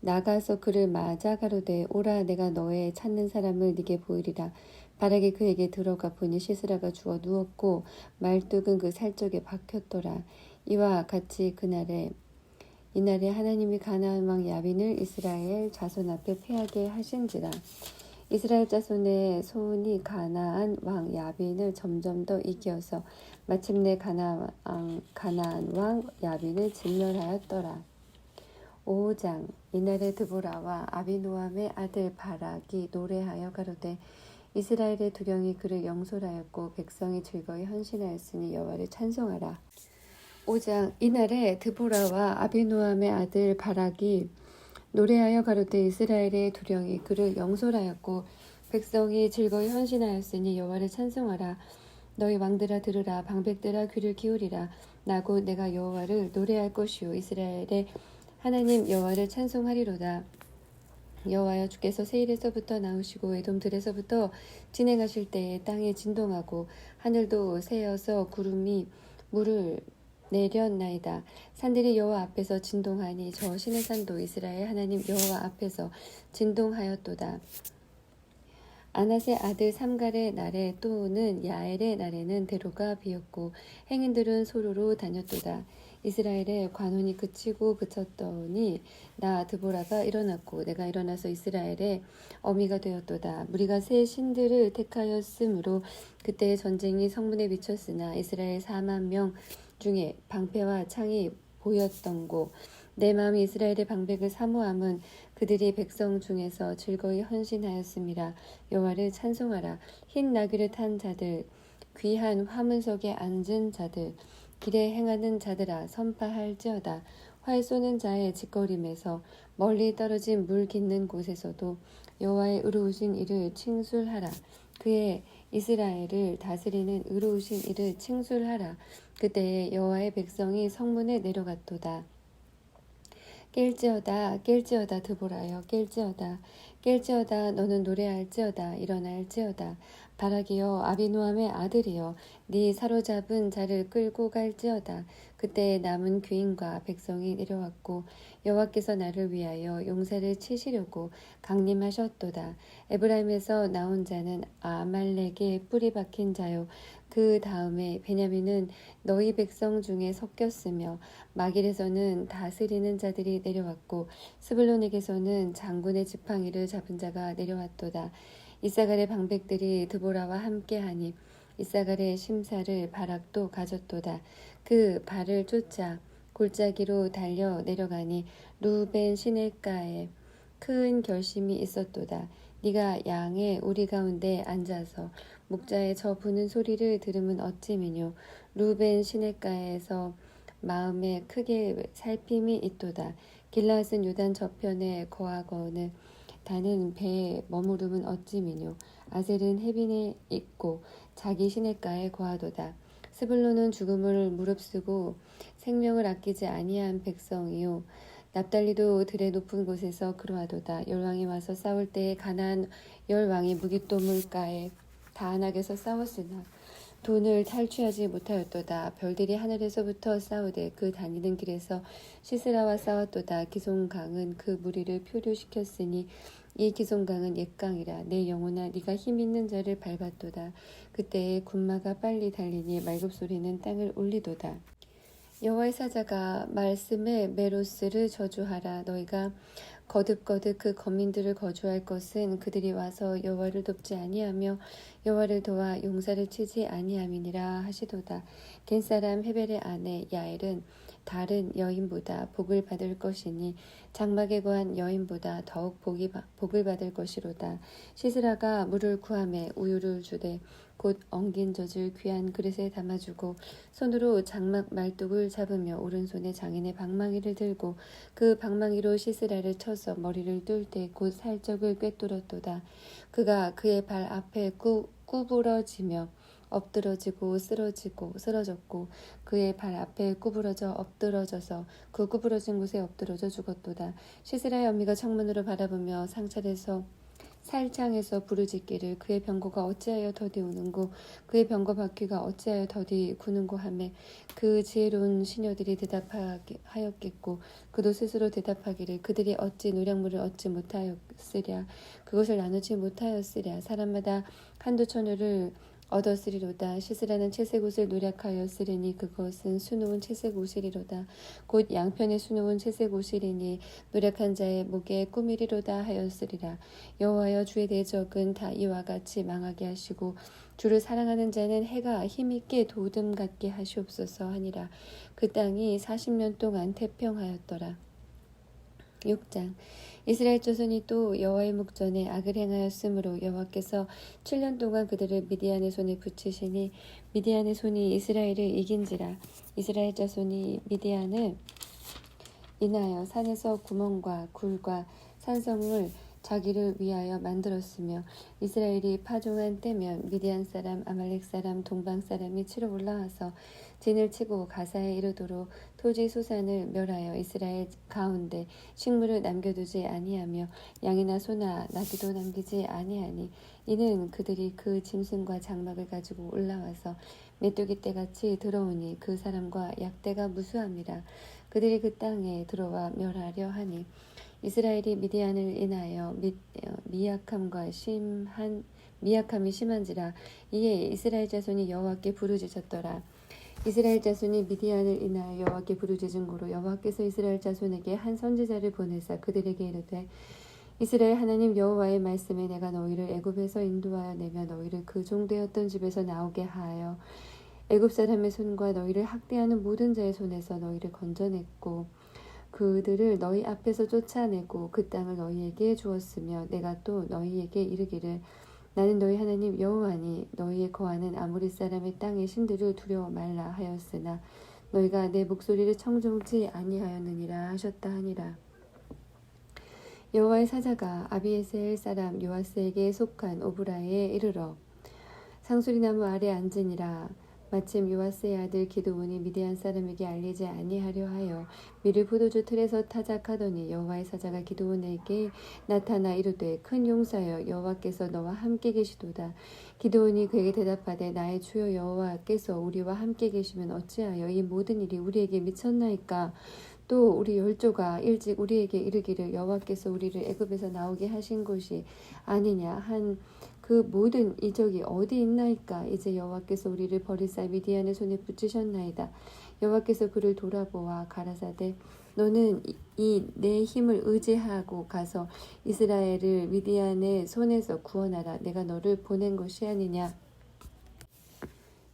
나가서 그를 맞아 가로되 오라 내가 너의 찾는 사람을 네게 보이리라. 바락이 그에게 들어가 보니 시스라가 죽어 누웠고 말뚝은 그 살적에 박혔더라. 이와 같이 이날에 하나님이 가나안 왕 야빈을 이스라엘 자손 앞에 패하게 하신지라. 이스라엘 자손의 소원이 가나안 왕 야빈을 점점 더 이겨서 마침내 가나안 왕 야빈을 진멸하였더라. 5장. 이날에 드보라와 아비노함의 아들 바락이 노래하여 가로되 이스라엘의 두령이 그를 영솔하였고 백성이 즐거이 헌신하였으니 여호와를 찬송하라. 5장. 이날에 드보라와 아비노함의 아들 바락이 노래하여 가로되 이스라엘의 두령이 그를 영솔하였고 백성이 즐거이 헌신하였으니 여호와를 찬송하라. 너희 왕들아 들으라. 방백들아 귀를 기울이라. 나고 내가 여호와를 노래할 것이요 이스라엘의 하나님 여호와를 찬송하리로다. 여호와여 주께서 세일에서부터 나오시고 에돔들에서부터 진행하실 때에 땅이 진동하고 하늘도 새어서 구름이 물을 내렸나이다. 산들이 여호와 앞에서 진동하니 저 시내산도 이스라엘 하나님 여호와 앞에서 진동하였도다. 아낫의 아들 삼갈의 날에 또는 야엘의 날에는 대로가 비었고 행인들은 소로로 다녔도다. 이스라엘의 관원이 그쳤더니 나 드보라가 일어났고 내가 일어나서 이스라엘의 어미가 되었도다. 무리가 새 신들을 택하였으므로 그때의 전쟁이 성문에 미쳤으나 이스라엘 4만 명 중에 방패와 창이 보였던고 내 마음이 이스라엘의 방백을 사모함은 그들이 백성 중에서 즐거이 헌신하였음이라. 여호와를 찬송하라. 흰 나귀를 탄 자들 귀한 화문석에 앉은 자들 길에 행하는 자들아 선파할지어다. 활 쏘는 자의 짓거림에서 멀리 떨어진 물 깃는 곳에서도 여호와의 의로우신 이를 칭술하라. 그의 이스라엘을 다스리는 의로우신 이를 칭술하라. 그때에 여호와의 백성이 성문에 내려갔도다. 깰지어다 드보라여 깰지어다 너는 노래할지어다 일어날지어다. 바락이여 아비노함의 아들이여 네 사로잡은 자를 끌고 갈지어다. 그때 남은 귀인과 백성이 내려왔고 여호와께서 나를 위하여 용사를 치시려고 강림하셨도다. 에브라임에서 나온 자는 아말렉의 뿌리 박힌 자요 그 다음에 베냐민은 너희 백성 중에 섞였으며 마길에서는 다스리는 자들이 내려왔고 스불론에게서는 장군의 지팡이를 잡은 자가 내려왔도다. 이사갈의 방백들이 드보라와 함께하니 이사갈의 심사를 바락도 가졌도다. 그 발을 쫓아 골짜기로 달려 내려가니 루벤 시냇가에 큰 결심이 있었도다. 네가 양의 우리 가운데 앉아서 목자의 저 부는 소리를 들으면 어찌미뇨. 루벤 시냇가에서 마음에 크게 살핌이 있도다. 길라앗은 요단 저편에 거하거늘 다는 배에 머무름은 어찌미뇨. 아셀은 해빈에 있고 자기 시냇가에 거하도다. 스불론은 죽음을 무릅쓰고 생명을 아끼지 아니한 백성이요 납달리도 들의 높은 곳에서 그러하도다. 열왕이 와서 싸울 때에 가나안 열왕이 무깃도물가에 다안악에서 싸웠으나 돈을 탈취하지 못하였도다. 별들이 하늘에서부터 싸우되 그 다니는 길에서 시스라와 싸웠도다. 기송강은 그 무리를 표류시켰으니 이 기송강은 옛강이라. 내 영혼아 네가 힘 있는 자를 밟았도다. 그때에 군마가 빨리 달리니 말급소리는 땅을 울리도다. 여호와의 사자가 말씀에 메로스를 저주하라. 너희가 거듭거듭 그 거민들을 거주할 것은 그들이 와서 여호와를 돕지 아니하며 여호와를 도와 용사를 치지 아니함이니라 하시도다. 겐사람 헤벨의 아내 야엘은 다른 여인보다 복을 받을 것이니 장막에 거한 여인보다 더욱 복을 받을 것이로다. 시스라가 물을 구하매 우유를 주되 곧 엉긴 젖을 귀한 그릇에 담아주고 손으로 장막 말뚝을 잡으며 오른손에 장인의 방망이를 들고 그 방망이로 시스라를 쳐서 머리를 뚫 때 곧 살적을 꿰뚫었도다. 그가 그의 발 앞에 구부러지며 엎드러지고 쓰러졌고 그의 발 앞에 구부러져 엎드러져서 그 구부러진 곳에 엎드러져 죽었도다. 시스라의 어미가 창문으로 바라보며 상찰에서 살창에서 부르짖기를 그의 병거가 어찌하여 더디 오는고 그의 병거 바퀴가 어찌하여 더디 구는고 하매 그 지혜로운 시녀들이 대답하였겠고 그도 스스로 대답하기를 그들이 어찌 노량물을 얻지 못하였으랴 그것을 나누지 못하였으랴 사람마다 한두 처녀를 얻었으리로다. 시스라는 채색 옷을 노력하였으리니 그것은 수놓은 채색 옷이리로다. 곧 양편에 수놓은 채색 옷이리니 노력한 자의 목에 꾸미리로다 하였으리라. 여호와여 주의 대적은 다 이와 같이 망하게 하시고 주를 사랑하는 자는 해가 힘있게 도둠 같게 하시옵소서 하니라. 그 땅이 40년 동안 태평하였더라. 6장 이스라엘 자손이 또 여호와의 목전에 악을 행하였으므로 여호와께서 7년 동안 그들을 미디안의 손에 붙이시니 미디안의 손이 이스라엘을 이긴지라. 이스라엘 자손이 미디안을 인하여 산에서 구멍과 굴과 산성을 자기를 위하여 만들었으며 이스라엘이 파종한 때면 미디안 사람, 아말렉 사람, 동방 사람이 치러 올라와서 진을 치고 가사에 이르도록 토지 소산을 멸하여 이스라엘 가운데 식물을 남겨두지 아니하며 양이나 소나 나귀도 남기지 아니하니 이는 그들이 그 짐승과 장막을 가지고 올라와서 메뚜기 떼같이 들어오니 그 사람과 약대가 무수함이라. 그들이 그 땅에 들어와 멸하려 하니 이스라엘이 미디안을 인하여 미약함이 심한지라. 이에 이스라엘 자손이 여호와께 부르짖었더라. 이스라엘 자손이 미디안을 인하여 여호와께 부르짖은 고로 여호와께서 이스라엘 자손에게 한 선지자를 보내사 그들에게 이르되 이스라엘 하나님 여호와의 말씀에 내가 너희를 애굽에서 인도하여 내며 너희를 그 종되었던 집에서 나오게 하여 애굽 사람의 손과 너희를 학대하는 모든 자의 손에서 너희를 건져냈고 그들을 너희 앞에서 쫓아내고 그 땅을 너희에게 주었으며 내가 또 너희에게 이르기를 나는 너희 하나님 여호와니 너희의 거하는 아모리 사람의 땅의 신들을 두려워 말라 하였으나 너희가 내 목소리를 청종치 아니하였느니라 하셨다 하니라. 여호와의 사자가 아비에셀 사람 요아스에게 속한 오브라에 이르러 상수리나무 아래 앉으니라. 마침 요아스의 아들 기드온이 미디안 사람에게 알리지 아니하려 하여 밀을 포도주 틀에서 타작하더니 여호와의 사자가 기드온에게 나타나 이르되 큰 용사여 여호와께서 너와 함께 계시도다. 기드온이 그에게 대답하되 나의 주여 여호와께서 우리와 함께 계시면 어찌하여 이 모든 일이 우리에게 미쳤나이까. 또 우리 열조가 일찍 우리에게 이르기를 여호와께서 우리를 애굽에서 나오게 하신 곳이 아니냐 한 그 모든 이적이 어디 있나이까. 이제 여호와께서 우리를 버리사 미디안의 손에 붙이셨나이다. 여호와께서 그를 돌아보아 가라사대 너는 이 내 힘을 의지하고 가서 이스라엘을 미디안의 손에서 구원하라. 내가 너를 보낸 것이 아니냐.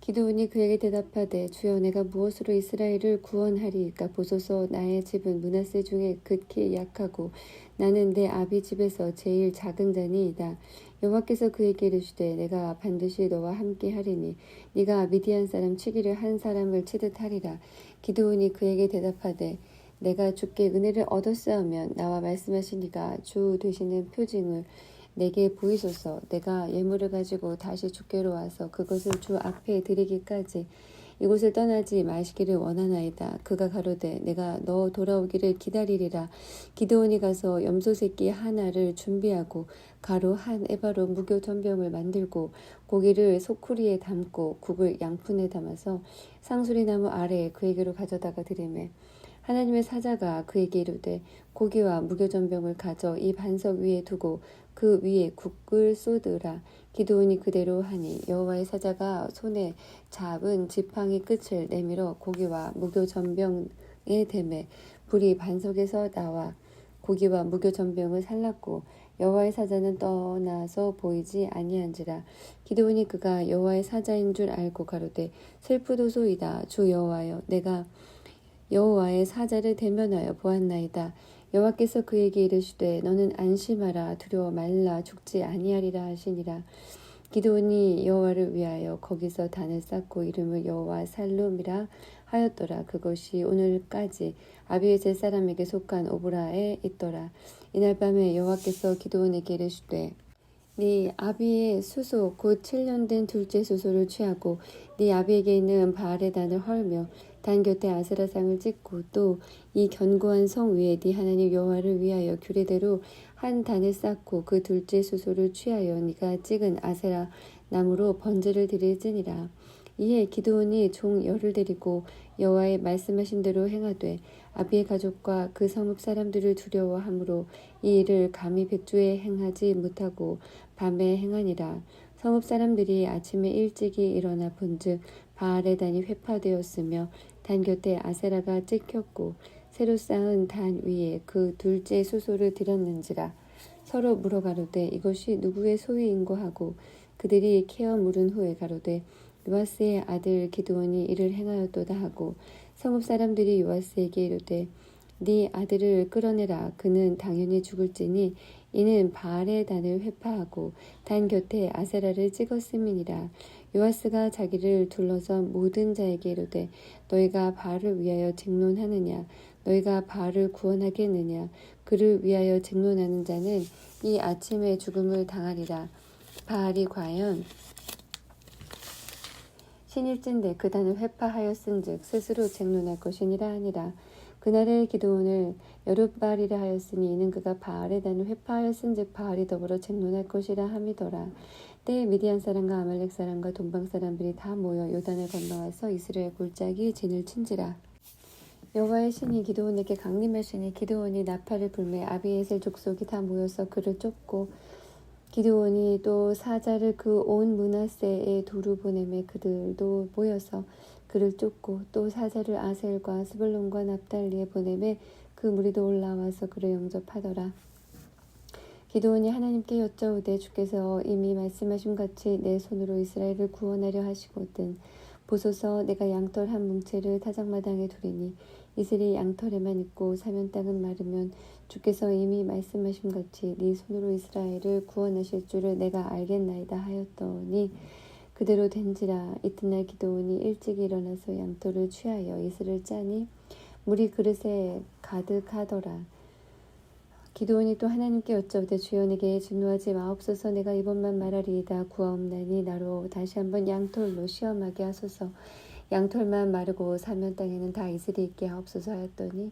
기드온이 그에게 대답하되 주여 내가 무엇으로 이스라엘을 구원하리이까. 보소서 나의 집은 므낫세 중에 극히 약하고 나는 내 아비 집에서 제일 작은 자니이다. 여호와께서 그에게 이르시되 내가 반드시 너와 함께 하리니 네가 미디안 사람 치기를 한 사람을 치듯 하리라. 기드온이 그에게 대답하되 내가 주께 은혜를 얻었사오면 나와 말씀하신 이가 주 되시는 표징을 내게 보이소서. 내가 예물을 가지고 다시 주께로 와서 그것을 주 앞에 드리기까지 이곳을 떠나지 마시기를 원하나이다. 그가 가로되 내가 너 돌아오기를 기다리리라. 기드온이 가서 염소 새끼 하나를 준비하고 가루 한 에바로 무교 전병을 만들고 고기를 소쿠리에 담고 국을 양푼에 담아서 상수리나무 아래에 그에게로 가져다가 드리매 하나님의 사자가 그에게 이르되 고기와 무교전병을 가져 이 반석 위에 두고 그 위에 국을 쏟으라. 기드온이 그대로 하니 여호와의 사자가 손에 잡은 지팡이 끝을 내밀어 고기와 무교전병에 대매 불이 반석에서 나와 고기와 무교전병을 살랐고 여호와의 사자는 떠나서 보이지 아니한지라. 기드온이 그가 여호와의 사자인 줄 알고 가로되 슬프도소이다. 주 여호와여 내가 여호와의 사자를 대면하여 보았나이다. 여호와께서 그에게 이르시되 너는 안심하라. 두려워 말라. 죽지 아니하리라 하시니라. 기드온이 여호와를 위하여 거기서 단을 쌓고 이름을 여호와 살룸이라 하였더라. 그것이 오늘까지 아비에셀 사람에게 속한 오브라에 있더라. 이날 밤에 여호와께서 기드온에게 이르시되 네 아비의 수소 곧 7년 된 둘째 수소를 취하고 네 아비에게 있는 바알의 단을 헐며 단 곁에 아세라상을 찍고 또 이 견고한 성 위에 네 하나님 여호와를 위하여 규례대로 한 단을 쌓고 그 둘째 수소를 취하여 네가 찍은 아세라 나무로 번제를 드릴지니라. 이에 기드온이 종 열을 데리고 여호와의 말씀하신 대로 행하되 아비의 가족과 그 성읍 사람들을 두려워하므로 이 일을 감히 백주에 행하지 못하고 밤에 행하니라. 성읍 사람들이 아침에 일찍이 일어나 본즉 바알의 단이 회파되었으며 단 곁에 아세라가 찍혔고 새로 쌓은 단 위에 그 둘째 수소를 들였는지라. 서로 물어 가로되 이것이 누구의 소유인고 하고 그들이 캐어 물은 후에 가로되 요아스의 아들 기드온이 이를 행하였도다 하고 성읍 사람들이 요아스에게 이르되 네 아들을 끌어내라. 그는 당연히 죽을지니 이는 바알의 단을 회파하고 단 곁에 아세라를 찍었음이니라. 요아스가 자기를 둘러서 모든 자에게 이르되 너희가 바알을 위하여 쟁론하느냐 너희가 바알을 구원하겠느냐 그를 위하여 쟁론하는 자는 이 아침에 죽음을 당하리라. 바알이 과연 신일진데 그 단을 회파하였은즉 스스로 쟁론할 것이니라 하니라. 그날에 기드온을 여룻바알이라 하였으니 이는 그가 바알의 단을 회파하였은즉 바알이 더불어 쟁론할 것이라 함이더라. 때에 미디안 사람과 아말렉 사람과 동방 사람들이 다 모여 요단을 건너와서 이스라엘 골짜기 진을 친지라. 여호와의 신이 기드온에게 강림하시니 기드온이 나팔을 불매 아비에셀 족속이 다 모여서 그를 쫓고 기드온이 또 사자를 그 온 므낫세에 두루 보내매 그들도 모여서 그를 쫓고 또 사자를 아셀과 스불론과 납달리에 보내매 그 무리도 올라와서 그를 영접하더라. 기드온이 하나님께 여짜오되 주께서 이미 말씀하신 같이 내 손으로 이스라엘을 구원하려 하시거든 보소서 내가 양털 한 뭉치를 타작마당에 두리니 이슬이 양털에만 있고 사면 땅은 마르면 주께서 이미 말씀하신 같이 네 손으로 이스라엘을 구원하실 줄을 내가 알겠나이다 하였더니 그대로 된지라. 이튿날 기드온이 일찍 일어나서 양털을 취하여 이슬을 짜니 물이 그릇에 가득하더라. 기드온이 또 하나님께 여짜오되 주여 내게 진노하지 마옵소서. 내가 이번만 말하리이다. 구하옵나니 나로 다시 한번 양털로 시험하게 하소서. 양털만 마르고 사면 땅에는 다 이슬이 있게 하옵소서 하였더니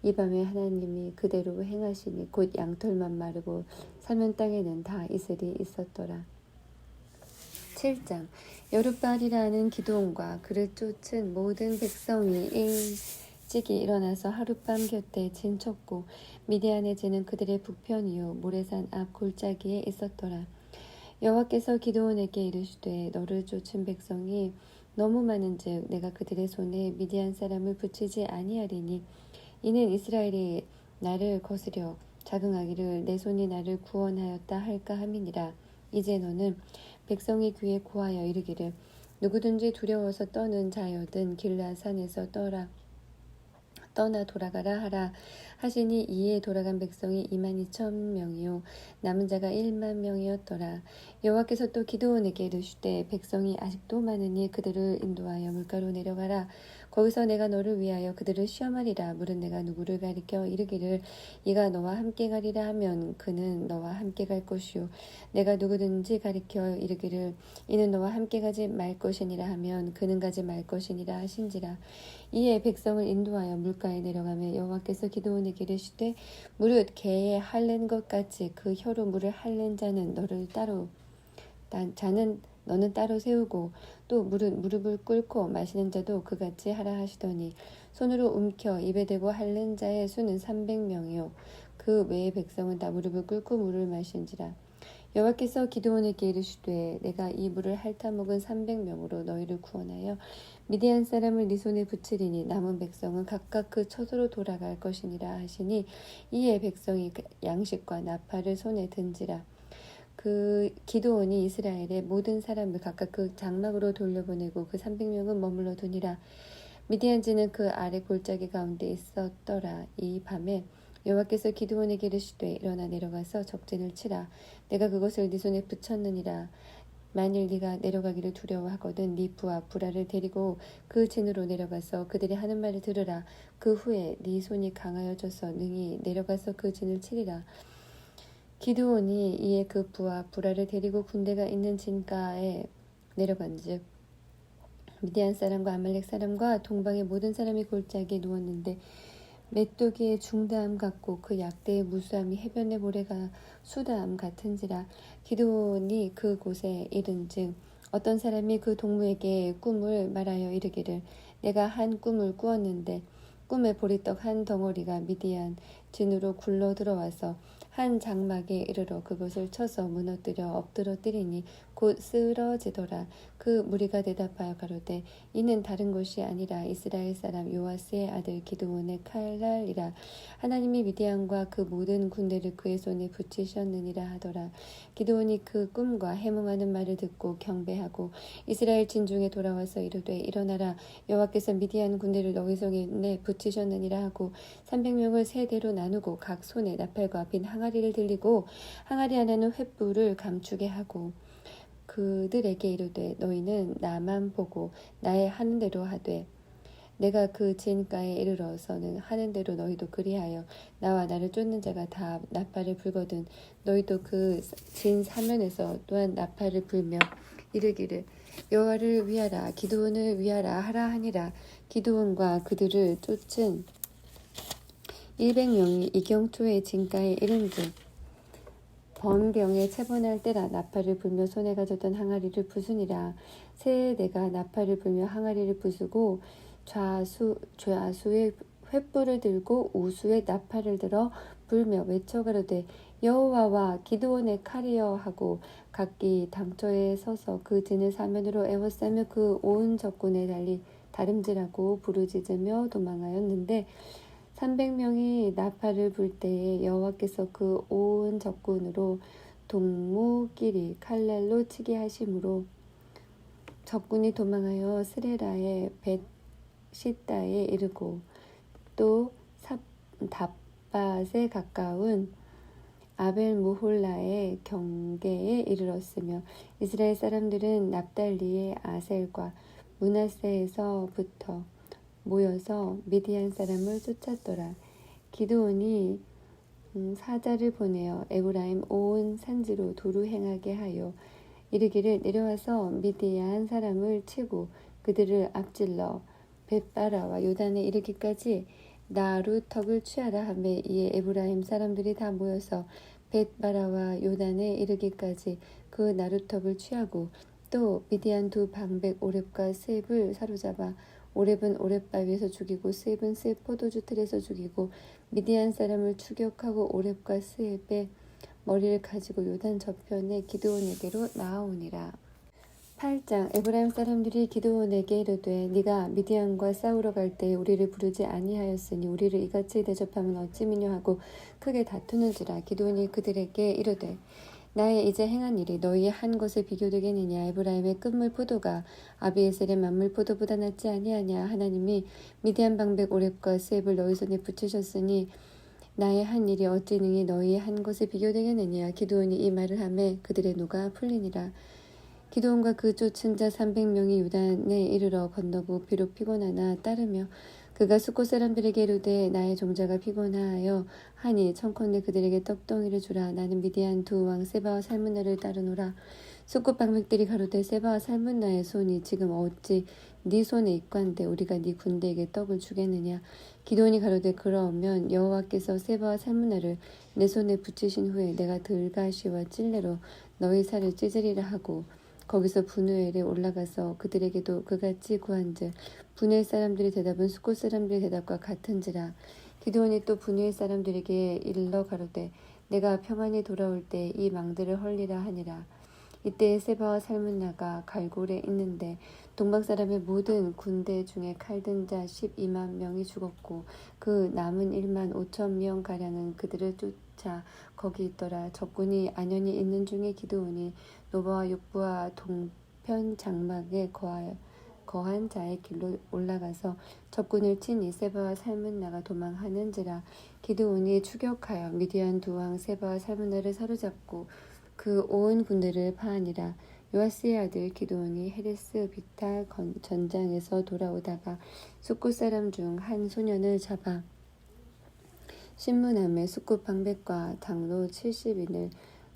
이 밤에 하나님이 그대로 행하시니 곧 양털만 마르고 사면 땅에는 다 이슬이 있었더라. 7장 여룻바알이라는 기드온과 그를 쫓은 모든 백성이 일찍이 일어나서 하룻밤 곁에 진쳤고 미디안의 진은 그들의 북편이요 모래산 앞 골짜기에 있었더라. 여호와께서 기드온에게 이르시되 너를 쫓은 백성이 너무 많은즉 내가 그들의 손에 미디안 사람을 붙이지 아니하리니 이는 이스라엘이 나를 거스려 자긍하기를 내 손이 나를 구원하였다 할까 함이니라. 이제 너는 백성의 귀에 고하여 이르기를 누구든지 두려워서 떠는 자여든 길라산에서 떠나 돌아가라 하라 하시니 이에 돌아간 백성이 22,000명이요 남은 자가 10,000명이었더라. 여호와께서 또 기드온에게 이르시되 백성이 아직도 많으니 그들을 인도하여 물가로 내려가라. 거기서 내가 너를 위하여 그들을 시험하리라. 물은 내가 누구를 가리켜 이르기를 이가 너와 함께 가리라 하면 그는 너와 함께 갈 것이요 내가 누구든지 가리켜 이르기를 이는 너와 함께 가지 말 것이니라 하면 그는 가지 말 것이니라 하신지라. 이에 백성을 인도하여 물가에 내려가며 여호와께서 기드온에게 이르시되 무릇 개에 핥는 것 같이 그 혀로 물을 핥는 자는 너는 따로 세우고 또 무릎을 꿇고 마시는 자도 그같이 하라 하시더니 손으로 움켜 입에 대고 핥는 자의 수는 300명이요 그 외의 백성은 다 무릎을 꿇고 물을 마신지라. 여호와께서 기드온에게 이르시되 내가 이 물을 핥아먹은 300명으로 너희를 구원하여 미디안 사람을 네 손에 붙이리니 남은 백성은 각각 그 처소로 돌아갈 것이니라 하시니 이에 백성이 양식과 나팔을 손에 든지라. 그 기드온이 이스라엘의 모든 사람을 각각 그 장막으로 돌려보내고 그 300명은 머물러 두니라. 미디안지는 그 아래 골짜기 가운데 있었더라. 이 밤에 여호와께서 기드온에게 이르시되 일어나 내려가서 적진을 치라. 내가 그것을 네 손에 붙였느니라. 만일 네가 내려가기를 두려워하거든 네 부하 부라를 데리고 그 진으로 내려가서 그들이 하는 말을 들으라. 그 후에 네 손이 강하여져서 능히 내려가서 그 진을 치리라. 기드온이 이에 그 부하 부라를 데리고 군대가 있는 진가에 내려간즉 미디안 사람과 아말렉 사람과 동방의 모든 사람이 골짜기에 누웠는데 메뚜기의 중다함 같고 그 약대의 무수함이 해변의 모래가 수다함 같은지라. 기드온이 그곳에 이른즉 어떤 사람이 그 동무에게 꿈을 말하여 이르기를 내가 한 꿈을 꾸었는데 꿈에 보리떡 한 덩어리가 미디안 진으로 굴러 들어와서 한 장막에 이르러 그것을 쳐서 무너뜨려 엎드러뜨리니 곧 쓰러지더라. 그 무리가 대답하여 가로되 이는 다른 것이 아니라 이스라엘 사람 요아스의 아들 기드온의 칼날이라. 하나님이 미디안과 그 모든 군대를 그의 손에 붙이셨느니라 하더라. 기드온이 그 꿈과 해몽하는 말을 듣고 경배하고 이스라엘 진중에 돌아와서 이르되 일어나라 여호와께서 미디안 군대를 너희 손에 붙이셨느니라 하고 300명을 세 대로 나누고 각 손에 나팔과 빈 항아리를 들리고 항아리 안에는 횃불을 감추게 하고 그들에게 이르되 너희는 나만 보고 나의 하는 대로 하되 내가 그 진가에 이르러서는 하는 대로 너희도 그리하여 나와 나를 쫓는 자가 다 나팔을 불거든 너희도 그 진 사면에서 또한 나팔을 불며 이르기를 여호와를 위하라 기드온을 위하라 하라 하니라. 기드온과 그들을 쫓은 100명이 이경초의 진가에 이른즉 번병에 체번할 때라. 나팔을 불며 손에 가졌던 항아리를 부수니라. 세 대가 나팔을 불며 항아리를 부수고 좌수의 횃불을 들고 우수의 나팔을 들어 불며 외쳐 가로되 여호와와 기드온의 칼이여 하고 각기 당처에 서서 그 진을 사면으로 에워싸며 그 온 적군에 달리 다름질하고 부르짖으며 도망하였는데 300명이 나팔을 불 때에 여호와께서 그 온 적군으로 동무끼리 칼날로 치게 하심으로 적군이 도망하여 스레라의 벳시다에 이르고 또 답밭에 가까운 아벨무홀라의 경계에 이르렀으며 이스라엘 사람들은 납달리의 아셀과 므낫세에서부터 모여서 미디안 사람을 쫓았더라. 기드온이 사자를 보내어 에브라임 온 산지로 두루 행하게 하여 이르기를 내려와서 미디안 사람을 치고 그들을 앞질러 벳바라와 요단에 이르기까지 나루턱을 취하라 하매 이에 에브라임 사람들이 다 모여서 벳바라와 요단에 이르기까지 그 나루턱을 취하고 또 미디안 두 방백 오렙과 스입을 사로잡아 오렙은 오렙바위에서 죽이고 스입은 스입 포도주 틀에서 죽이고 미디안 사람을 추격하고 오렙과 스입의 머리를 가지고 요단 저편에 기드온에게로 나아오니라. 8장 에브라임 사람들이 기드온에게 이르되 네가 미디안과 싸우러 갈 때에 우리를 부르지 아니하였으니 우리를 이같이 대접하면 어찌 미뇨 하고 크게 다투는지라. 기드온이 그들에게 이르되 나의 이제 행한 일이 너희의 한 것에 비교되겠느냐. 에브라임의 끝물 포도가 아비에셀의 만물 포도보다 낫지 아니하냐. 하나님이 미디안 방백 오렙과 스입을 너희 손에 붙이셨으니 나의 한 일이 어찌 능히 너희의 한 것에 비교되겠느냐. 기드온이 이 말을 하매 그들의 노가 풀리니라. 기드온과 그 쫓은 자 300명이 요단에 이르러 건너고 비록 피곤하나 따르며 그가 숫곳 사람들에게 이르되 나의 종자가 피곤하여 하니 청컨대 그들에게 떡덩이를 주라. 나는 미디안 두 왕 세바와 살문나를 따르노라. 숫곳 방백들이 가로되 세바와 살문나의 손이 지금 어찌 네 손에 있관데 우리가 네 군대에게 떡을 주겠느냐. 기드온이 가로되 그러면 여호와께서 세바와 살문나를 내 손에 붙이신 후에 내가 들가시와 찔레로 너희 살을 찢으리라 하고 거기서 분우엘에 올라가서 그들에게도 그같이 구한즉 분우엘 사람들의 대답은 숫곳 사람들의 대답과 같은지라. 기드온이 또 분우엘 사람들에게 일러 가로되 내가 평안히 돌아올 때 이 망들을 헐리라 하니라. 이때 세바와 살문나가 갈골에 있는데 동방 사람의 모든 군대 중에 칼든 자 12만 명이 죽었고 그 남은 1만 5천 명 가량은 그들을 쫓아 거기 있더라. 적군이 안연히 있는 중에 기드온이 노바와 욕부와 동편 장막에 거한 자의 길로 올라가서 적군을 치니 세바와 살문나가 도망하는지라. 기드온이 추격하여 미디안 두 왕 세바와 살문나를 사로잡고 그 온 군대를 파하니라. 요아스의 아들 기드온이 헤레스 비탈 전장에서 돌아오다가 숫곳 사람 중 한 소년을 잡아 신문함에 숙구 방백과 장로 70인을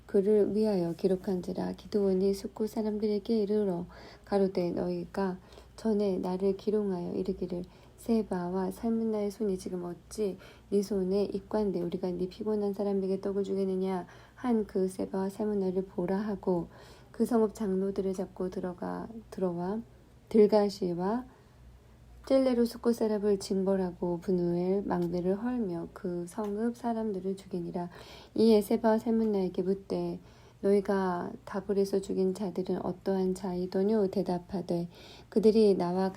그를 위하여 기록한지라. 기드온이 숙구 사람들에게 이르러 가로되 너희가 전에 나를 기롱하여 이르기를 세바와 살문나의 손이 지금 어찌 네 손에 있관대 우리가 네 피곤한 사람에게 떡을 주겠느냐 한 그 세바와 살문나를 보라 하고 그 성읍 장로들을 잡고 들어와 들가시와 젤레로 숙고 사람을 징벌하고 분우엘 망대를 헐며 그 성읍 사람들을 죽이니라. 이에 세바와 살문나에게 묻되 너희가 다불에서 죽인 자들은 어떠한 자이더뇨? 대답하되 그들이 너와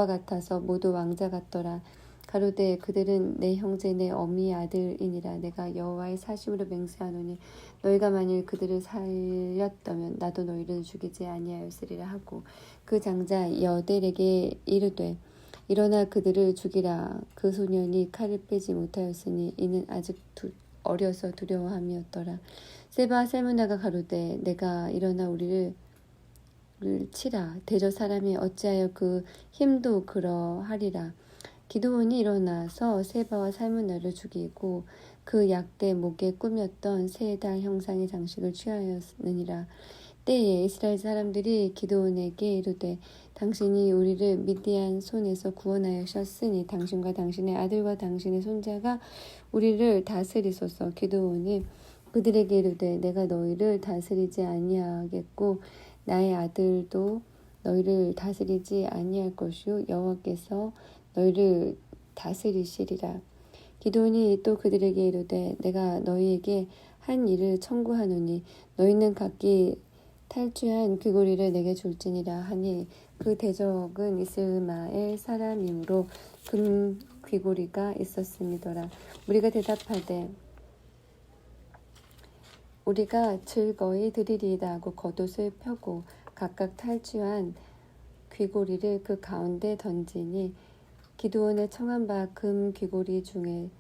같아서 모두 왕자 같더라. 가로되 그들은 내 형제 내 어미의 아들이니라. 내가 여호와의 사심으로 맹세하노니 너희가 만일 그들을 살렸다면 나도 너희를 죽이지 아니하였으리라 하고 그 장자 여델에게 이르되 일어나 그들을 죽이라. 그 소년이 칼을 빼지 못하였으니 이는 아직 어려서 두려워함이었더라. 세바와 살문나가 가로되 내가 일어나 우리를 치라. 대저 사람이 어찌하여 그 힘도 그러하리라. 기드온이 일어나서 세바와 살문나를 죽이고 그 약대 목에 꾸몄던 세 달 형상의 장식을 취하였느니라. 때에 이스라엘 사람들이 기드온에게 이르되 당신이 우리를 미디안 손에서 구원하셨으니 당신과 당신의 아들과 당신의 손자가 우리를 다스리소서. 기드온이 그들에게 이르되 내가 너희를 다스리지 아니하겠고 나의 아들도 너희를 다스리지 아니할 것이요 여호와께서 너희를 다스리시리라. 기드온이 또 그들에게 이르되 내가 너희에게 한 일을 청구하노니 너희는 각기 탈취한 귀고리를 내게 줄지니라 하니 그 대적은 이스마엘 사람이므로 금 귀고리가 있었음이더라. 우리가 대답하되 우리가 즐거이 드리리이다 하고 겉옷을 펴고 각각 탈취한 귀고리를 그 가운데 던지니 기드온의 청한 바 금 귀고리 중에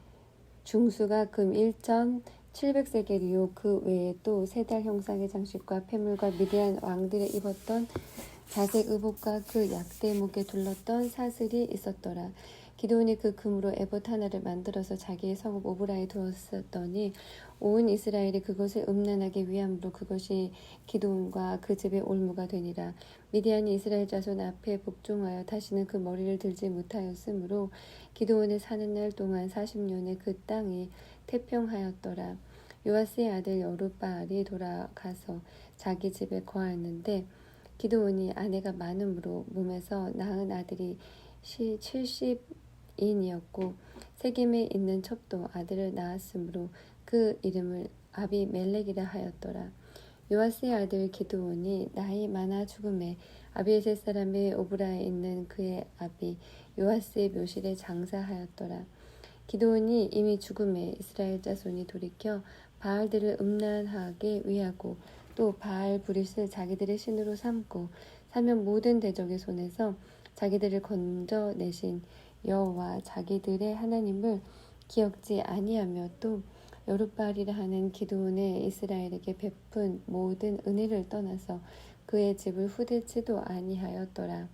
중수가 금 1,700세겔이요 그 외에 또 세 달 형상의 장식과 폐물과 미디안 왕들의 입었던 자색 의복과 그 약대목에 둘렀던 사슬이 있었더라. 기드온이 그 금으로 에봇 하나를 만들어서 자기의 성읍 오브라에 두었더니 온 이스라엘이 그것을 음란하게 위함으로 그것이 기드온과 그 집의 올무가 되니라. 미디안이 이스라엘 자손 앞에 복종하여 다시는 그 머리를 들지 못하였으므로 기드온의 사는 날 동안 40년에 그 땅이 태평하였더라. 요아스의 아들 여룻바알이 돌아가서 자기 집에 거하였는데 기드온이 아내가 많음으로 몸에서 낳은 아들이 70인이었고 세겜에 있는 첩도 아들을 낳았으므로 그 이름을 아비멜렉이라 하였더라. 요아스의 아들 기드온이 나이 많아 죽음에 아비에셀 사람의 오브라에 있는 그의 아비 요아스의 묘실에 장사하였더라. 기드온이 이미 죽음에 이스라엘 자손이 돌이켜 바알들을 음란하게 위하고 또 바알 브릿을 자기들의 신으로 삼고 사면 모든 대적의 손에서 자기들을 건져내신 여호와 자기들의 하나님을 기억지 아니하며 또 여룻바알이라 하는 기드온의 이스라엘에게 베푼 모든 은혜를 떠나서 그의 집을 후대치도 아니하였더라.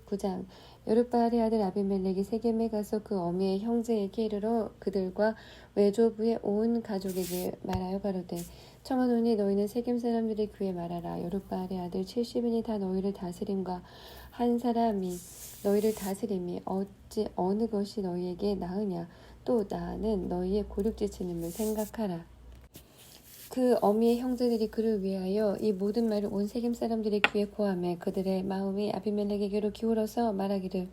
9장 여룻바알의 아들 아비멜렉이 세겜에 가서 그 어미의 형제에게 이르러 그들과 외조부의 온 가족에게 말하여 가로되 청하노니 너희는 세겜 사람들의 귀에 말하라. 여룻바알의 아들 70인이 다 너희를 다스림과 한 사람이 너희를 다스림이 어찌 어느 것이 너희에게 나으냐. 또 나는 너희의 고륙지치님을 생각하라. 그 어미의 형제들이 그를 위하여 이 모든 말을 온 세겜 사람들의 귀에 고하매 그들의 마음이 아비멜렉에게로 기울어서 말하기를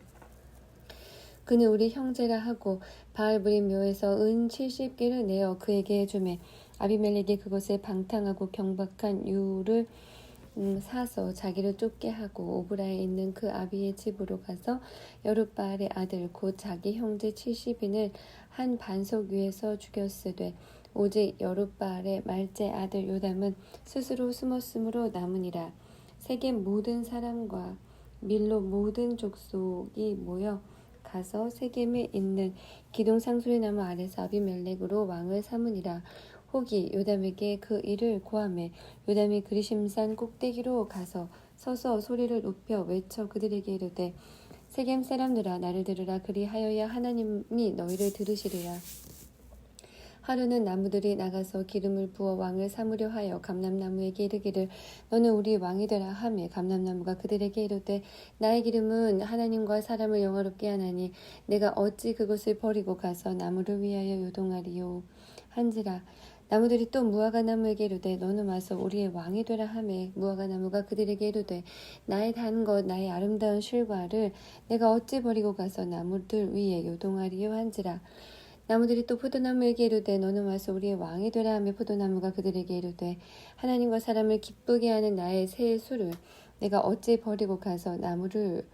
그는 우리 형제라 하고 바알브림 묘에서 은 70개를 내어 그에게 주매 아비멜렉이 그것을 방탕하고 경박한 유를 사서 자기를 쫓게 하고 오브라에 있는 그 아비의 집으로 가서 여룻바알의 아들 곧 자기 형제 70인을 한 반석 위에서 죽였으되 오직 여룻바알의 말째 아들 요담은 스스로 숨었으므로 남으니라. 세겜 모든 사람과 밀로 모든 족속이 모여 가서 세겜에 있는 기동 상수리 나무 아래서 아비멜렉으로 왕을 삼으니라. 혹이 요담에게 그 일을 고하매 요담이 그리심산 꼭대기로 가서 서서 소리를 높여 외쳐 그들에게 이르되 세겜 사람들아 나를 들으라. 그리하여야 하나님이 너희를 들으시리라. 하루는 나무들이 나가서 기름을 부어 왕을 삼으려 하여 감람나무에게 이르기를 너는 우리 왕이 되라 하매 감람나무가 그들에게 이르되 나의 기름은 하나님과 사람을 영화롭게 하나니 내가 어찌 그것을 버리고 가서 나무를 위하여 요동하리요 한지라. 나무들이 또 무화과 나무에게 이르되 너는 와서 우리의 왕이 되라 하매 무화과 나무가 그들에게 이르되 나의 단 것 나의 아름다운 실과를 내가 어찌 버리고 가서 나무들 위에 요동하리요 한지라. 나무들이 또 포도나무에게 이르되 너는 와서 우리의 왕이 되라 하며 포도나무가 그들에게 이르되 하나님과 사람을 기쁘게 하는 나의 새 술을 내가 어찌 버리고 가서 나무들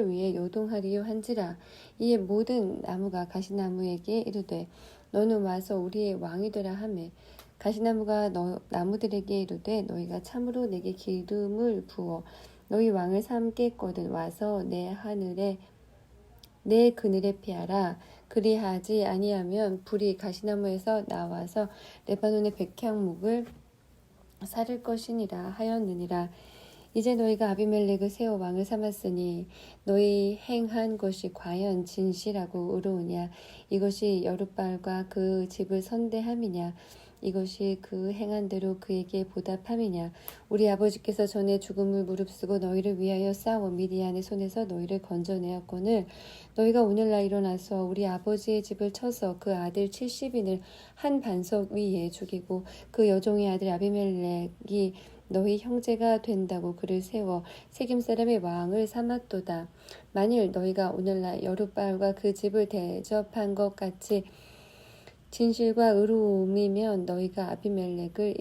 위에 요동하리요 한지라. 이에 모든 나무가 가시나무에게 이르되 너는 와서 우리의 왕이 되라 하매 가시나무가 나무들에게 이르되 너희가 참으로 내게 기름을 부어 너희 왕을 삼겠거든 와서 내 그늘에 피하라. 그리하지 아니하면 불이 가시나무에서 나와서 레바논의 백향목을 사를 것이니라 하였느니라. 이제 너희가 아비멜렉을 세워 왕을 삼았으니 너희 행한 것이 과연 진실하고 의로우냐? 이것이 여룻바알과 그 집을 선대함이냐? 이것이 그 행한 대로 그에게 보답함이냐? 우리 아버지께서 전에 죽음을 무릅쓰고 너희를 위하여 싸워 미디안의 손에서 너희를 건져내었거늘 너희가 오늘날 일어나서 우리 아버지의 집을 쳐서 그 아들 70인을 한 반석 위에 죽이고 그 여종의 아들 아비멜렉이 너희 형제가 된다고 그를 세워 세겜 사람의 왕을 삼았도다. 만일 너희가 오늘날 여룻바알과 그 집을 대접한 것 같이 진실과 의로움이면 너희가 아비멜렉을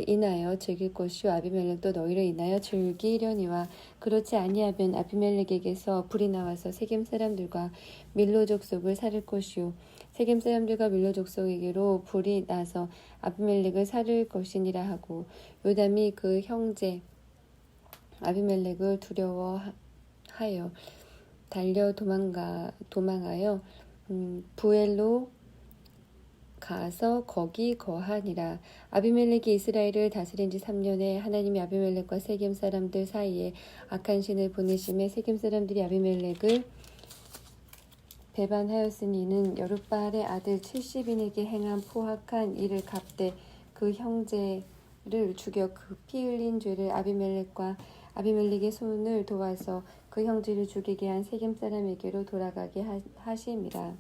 인하여 즐길 것이요 아비멜렉도 너희를 인하여 즐기려니와 그렇지 아니하면 아비멜렉에게서 불이 나와서 세겜 사람들과 밀로 족속을 살릴 것이요 세겜 사람들과 밀로 족속에게로 불이 나서 아비멜렉을 살릴 것이니라 하고 요담이 그 형제 아비멜렉을 두려워하여 달려 도망하여 부엘로 가서 거기 거하니라. 아비멜렉이 이스라엘을 다스린 지 3년에 하나님이 아비멜렉과 세겜 사람들 사이에 악한 신을 보내심에 세겜 사람들이 아비멜렉을 배반하였으니 이는 여룻바알의 아들 70인에게 행한 포악한 일을 갚되 그 형제를 죽여 그 피 흘린 죄를 아비멜렉의 손을 도와서 그 형제를 죽이게 한 세겜 사람에게로 돌아가게 하심이라.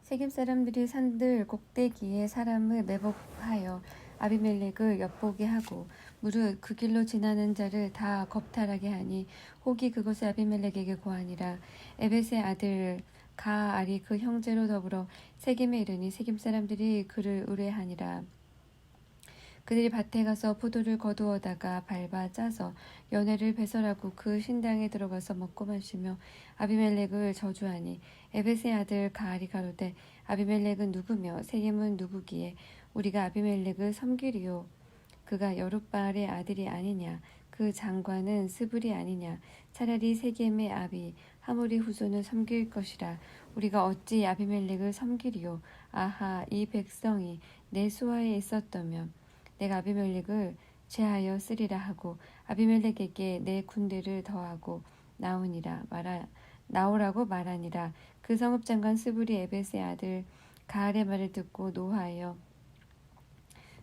세겜 사람들이 산들 꼭대기에 사람을 매복하여 아비멜렉을 엿보게 하고 무릇 그 길로 지나는 자를 다 겁탈하게 하니 혹이 그것을 아비멜렉에게 고하니라. 에벳의 아들 가알이 그 형제로 더불어 세겜에 이르니 세겜 사람들이 그를 의뢰하니라. 그들이 밭에 가서 포도를 거두어다가 밟아 짜서 연회를 배설하고 그 신당에 들어가서 먹고 마시며 아비멜렉을 저주하니 에벳의 아들 가알이 가로되 아비멜렉은 누구며 세겜은 누구기에 우리가 아비멜렉을 섬기리요? 그가 여룻바알의 아들이 아니냐? 그 장관은 스불이 아니냐? 차라리 세겜의 아비 하모리 후손을 섬길 것이라. 우리가 어찌 아비멜렉을 섬기리요? 아하, 이 백성이 내 수하에 있었다면 내가 아비멜렉을 제하여 쓰리라 하고 아비멜렉에게 내 군대를 더하고 나오라고 말하니라. 그 성읍장관 스불이 에벳의 아들 가알의 말을 듣고 노하여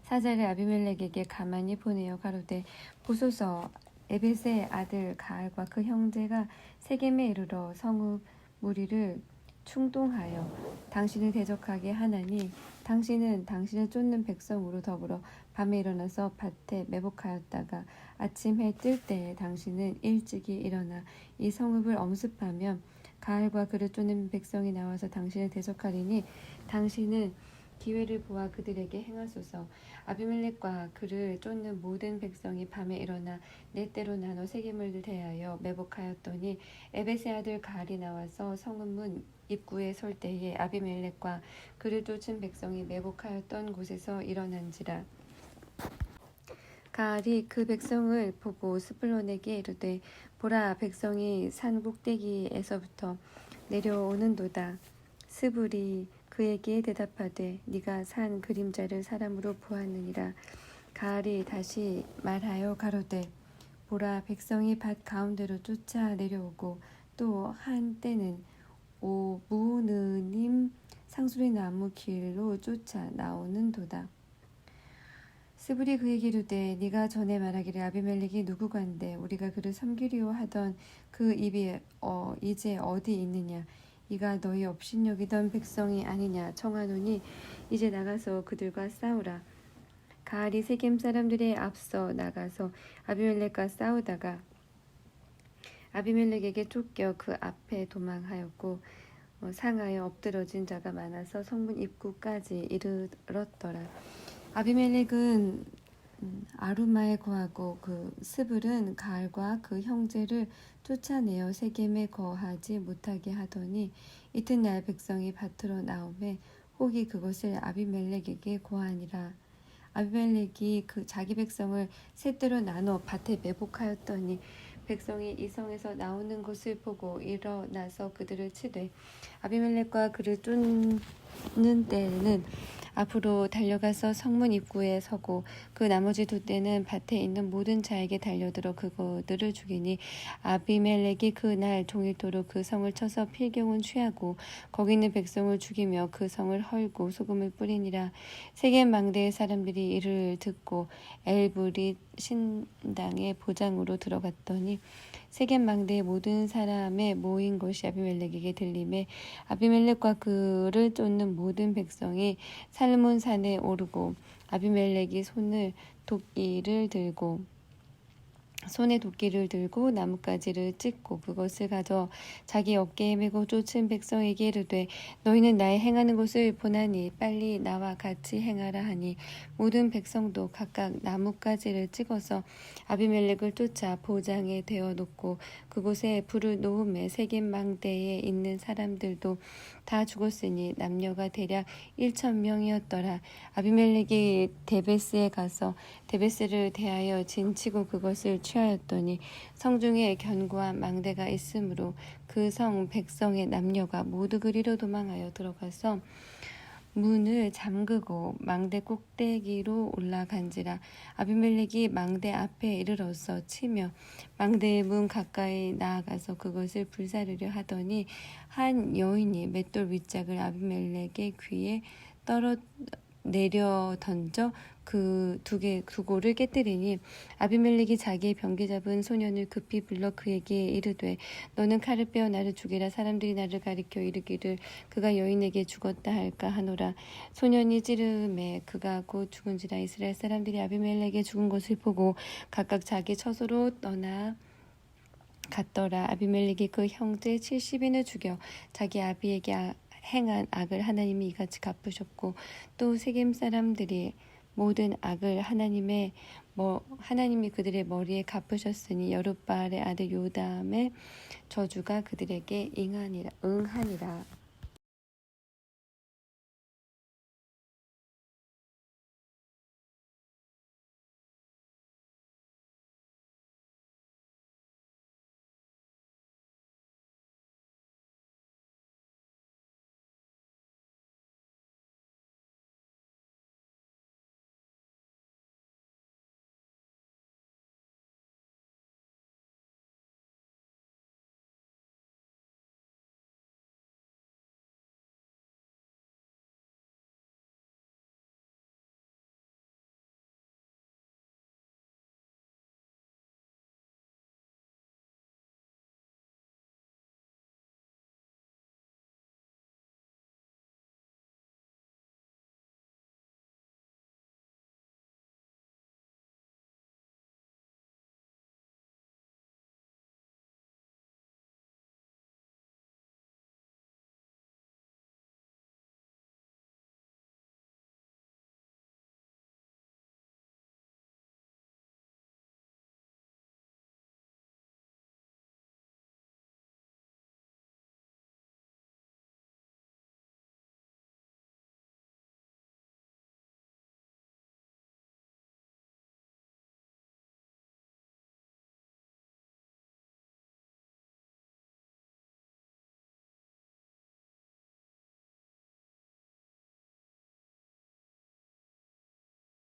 사자를 아비멜렉에게 가만히 보내어 가로되 보소서 에벳의 아들 가알과 그 형제가 세겜에 이르러 성읍 무리를 충동하여 당신을 대적하게 하나니 당신은 당신을 쫓는 백성으로 더불어 밤에 일어나서 밭에 매복하였다가 아침 해 뜰 때에 당신은 일찍이 일어나 이 성읍을 엄습하면 가알과 그를 쫓는 백성이 나와서 당신을 대적하리니 당신은 기회를 보아 그들에게 행하소서. 아비멜렉과 그를 쫓는 모든 백성이 밤에 일어나 네 때로 나눠 세겜을 대하여 매복하였더니 에벳의 아들 가알이 나와서 성읍문 입구에 설 때에 아비멜렉과 그를 쫓은 백성이 매복하였던 곳에서 일어난지라. 가알이 그 백성을 보고 스불론에게 이르되 보라 백성이 산 꼭대기에서부터 내려오는도다. 스불이 그에게 대답하되 네가 산 그림자를 사람으로 보았느니라. 가알이 다시 말하여 가로되 보라 백성이 밭 가운데로 쫓아 내려오고 또 한때는 무느님 상수리 나무 길로 쫓아 나오는 도다. 스불이 그에게 이르되 네가 전에 말하기를 아비멜렉이 누구간데 우리가 그를 섬기리오 하던 그 입이 이제 어디 있느냐. 이가 너희 업신여기던 백성이 아니냐 청하노니 이제 나가서 그들과 싸우라. 가알이 세겜 사람들의 앞서 나가서 아비멜렉과 싸우다가 아비멜렉에게 쫓겨 그 앞에 도망하였고 상하여 엎드러진 자가 많아서 성문 입구까지 이르렀더라. 아비멜렉은 아루마에 거하고 그 스불은 가알과 그 형제를 쫓아내어 세겜에 거하지 못하게 하더니 이튿날 백성이 밭으로 나오매 혹이 그것을 아비멜렉에게 고하니라. 아비멜렉이 그 자기 백성을 셋대로 나눠 밭에 매복하였더니 백성이 이 성에서 나오는 것을 보고 일어나서 그들을 치되 아비멜렉과 그를 쫓는 때는 앞으로 달려가서 성문 입구에 서고 그 나머지 두 때는 밭에 있는 모든 자에게 달려들어 그들을 죽이니 아비멜렉이 그날 종일토록 그 성을 쳐서 필경은 취하고 거기 있는 백성을 죽이며 그 성을 헐고 소금을 뿌리니라. 세겜 망대의 사람들이 이를 듣고 엘브릿 신당의 보장으로 들어갔더니 세겜 망대의 모든 사람의 모인 것이 아비멜렉에게 들림에 아비멜렉과 그를 쫓는 모든 백성이 살몬 산에 오르고 아비멜렉이 손에 도끼를 들고 나뭇가지를 찢고 그것을 가져 자기 어깨에 메고 쫓은 백성에게 이르되 너희는 나의 행하는 것을 보나니 빨리 나와 같이 행하라 하니 모든 백성도 각각 나뭇가지를 찍어서 아비멜렉을 쫓아 보장에 대어 놓고 그곳에 불을 놓음에 세겜 망대에 있는 사람들도 다 죽었으니 남녀가 대략 1,000명이었더라. 아비멜렉이 데베스에 가서 데베스를 대하여 진치고 그것을 취하였더니 성중에 견고한 망대가 있으므로 그 성 백성의 남녀가 모두 그리로 도망하여 들어가서 문을 잠그고 망대 꼭대기로 올라간지라. 아비멜렉이 망대 앞에 이르러서 치며 망대의 문 가까이 나아가서 그것을 불사르려 하더니 한 여인이 맷돌 윗짝을 아비멜렉의 귀에 내려 던져 그 두고를 깨뜨리니 아비멜렉이 자기의 병기 잡은 소년을 급히 불러 그에게 이르되 너는 칼을 빼어 나를 죽이라. 사람들이 나를 가리켜 이르기를 그가 여인에게 죽었다 할까 하노라. 소년이 찌르매 그가 곧 죽은지라. 이스라엘 사람들이 아비멜렉의 죽은 것을 보고 각각 자기 처소로 떠나 갔더라. 아비멜렉이 그 형제 70인을 죽여 자기 아비에게 행한 악을 하나님이 이같이 갚으셨고 또 세겜 사람들이 모든 악을 하나님이 그들의 머리에 갚으셨으니 여룻바알의 아들 요담의 저주가 그들에게 응하니라.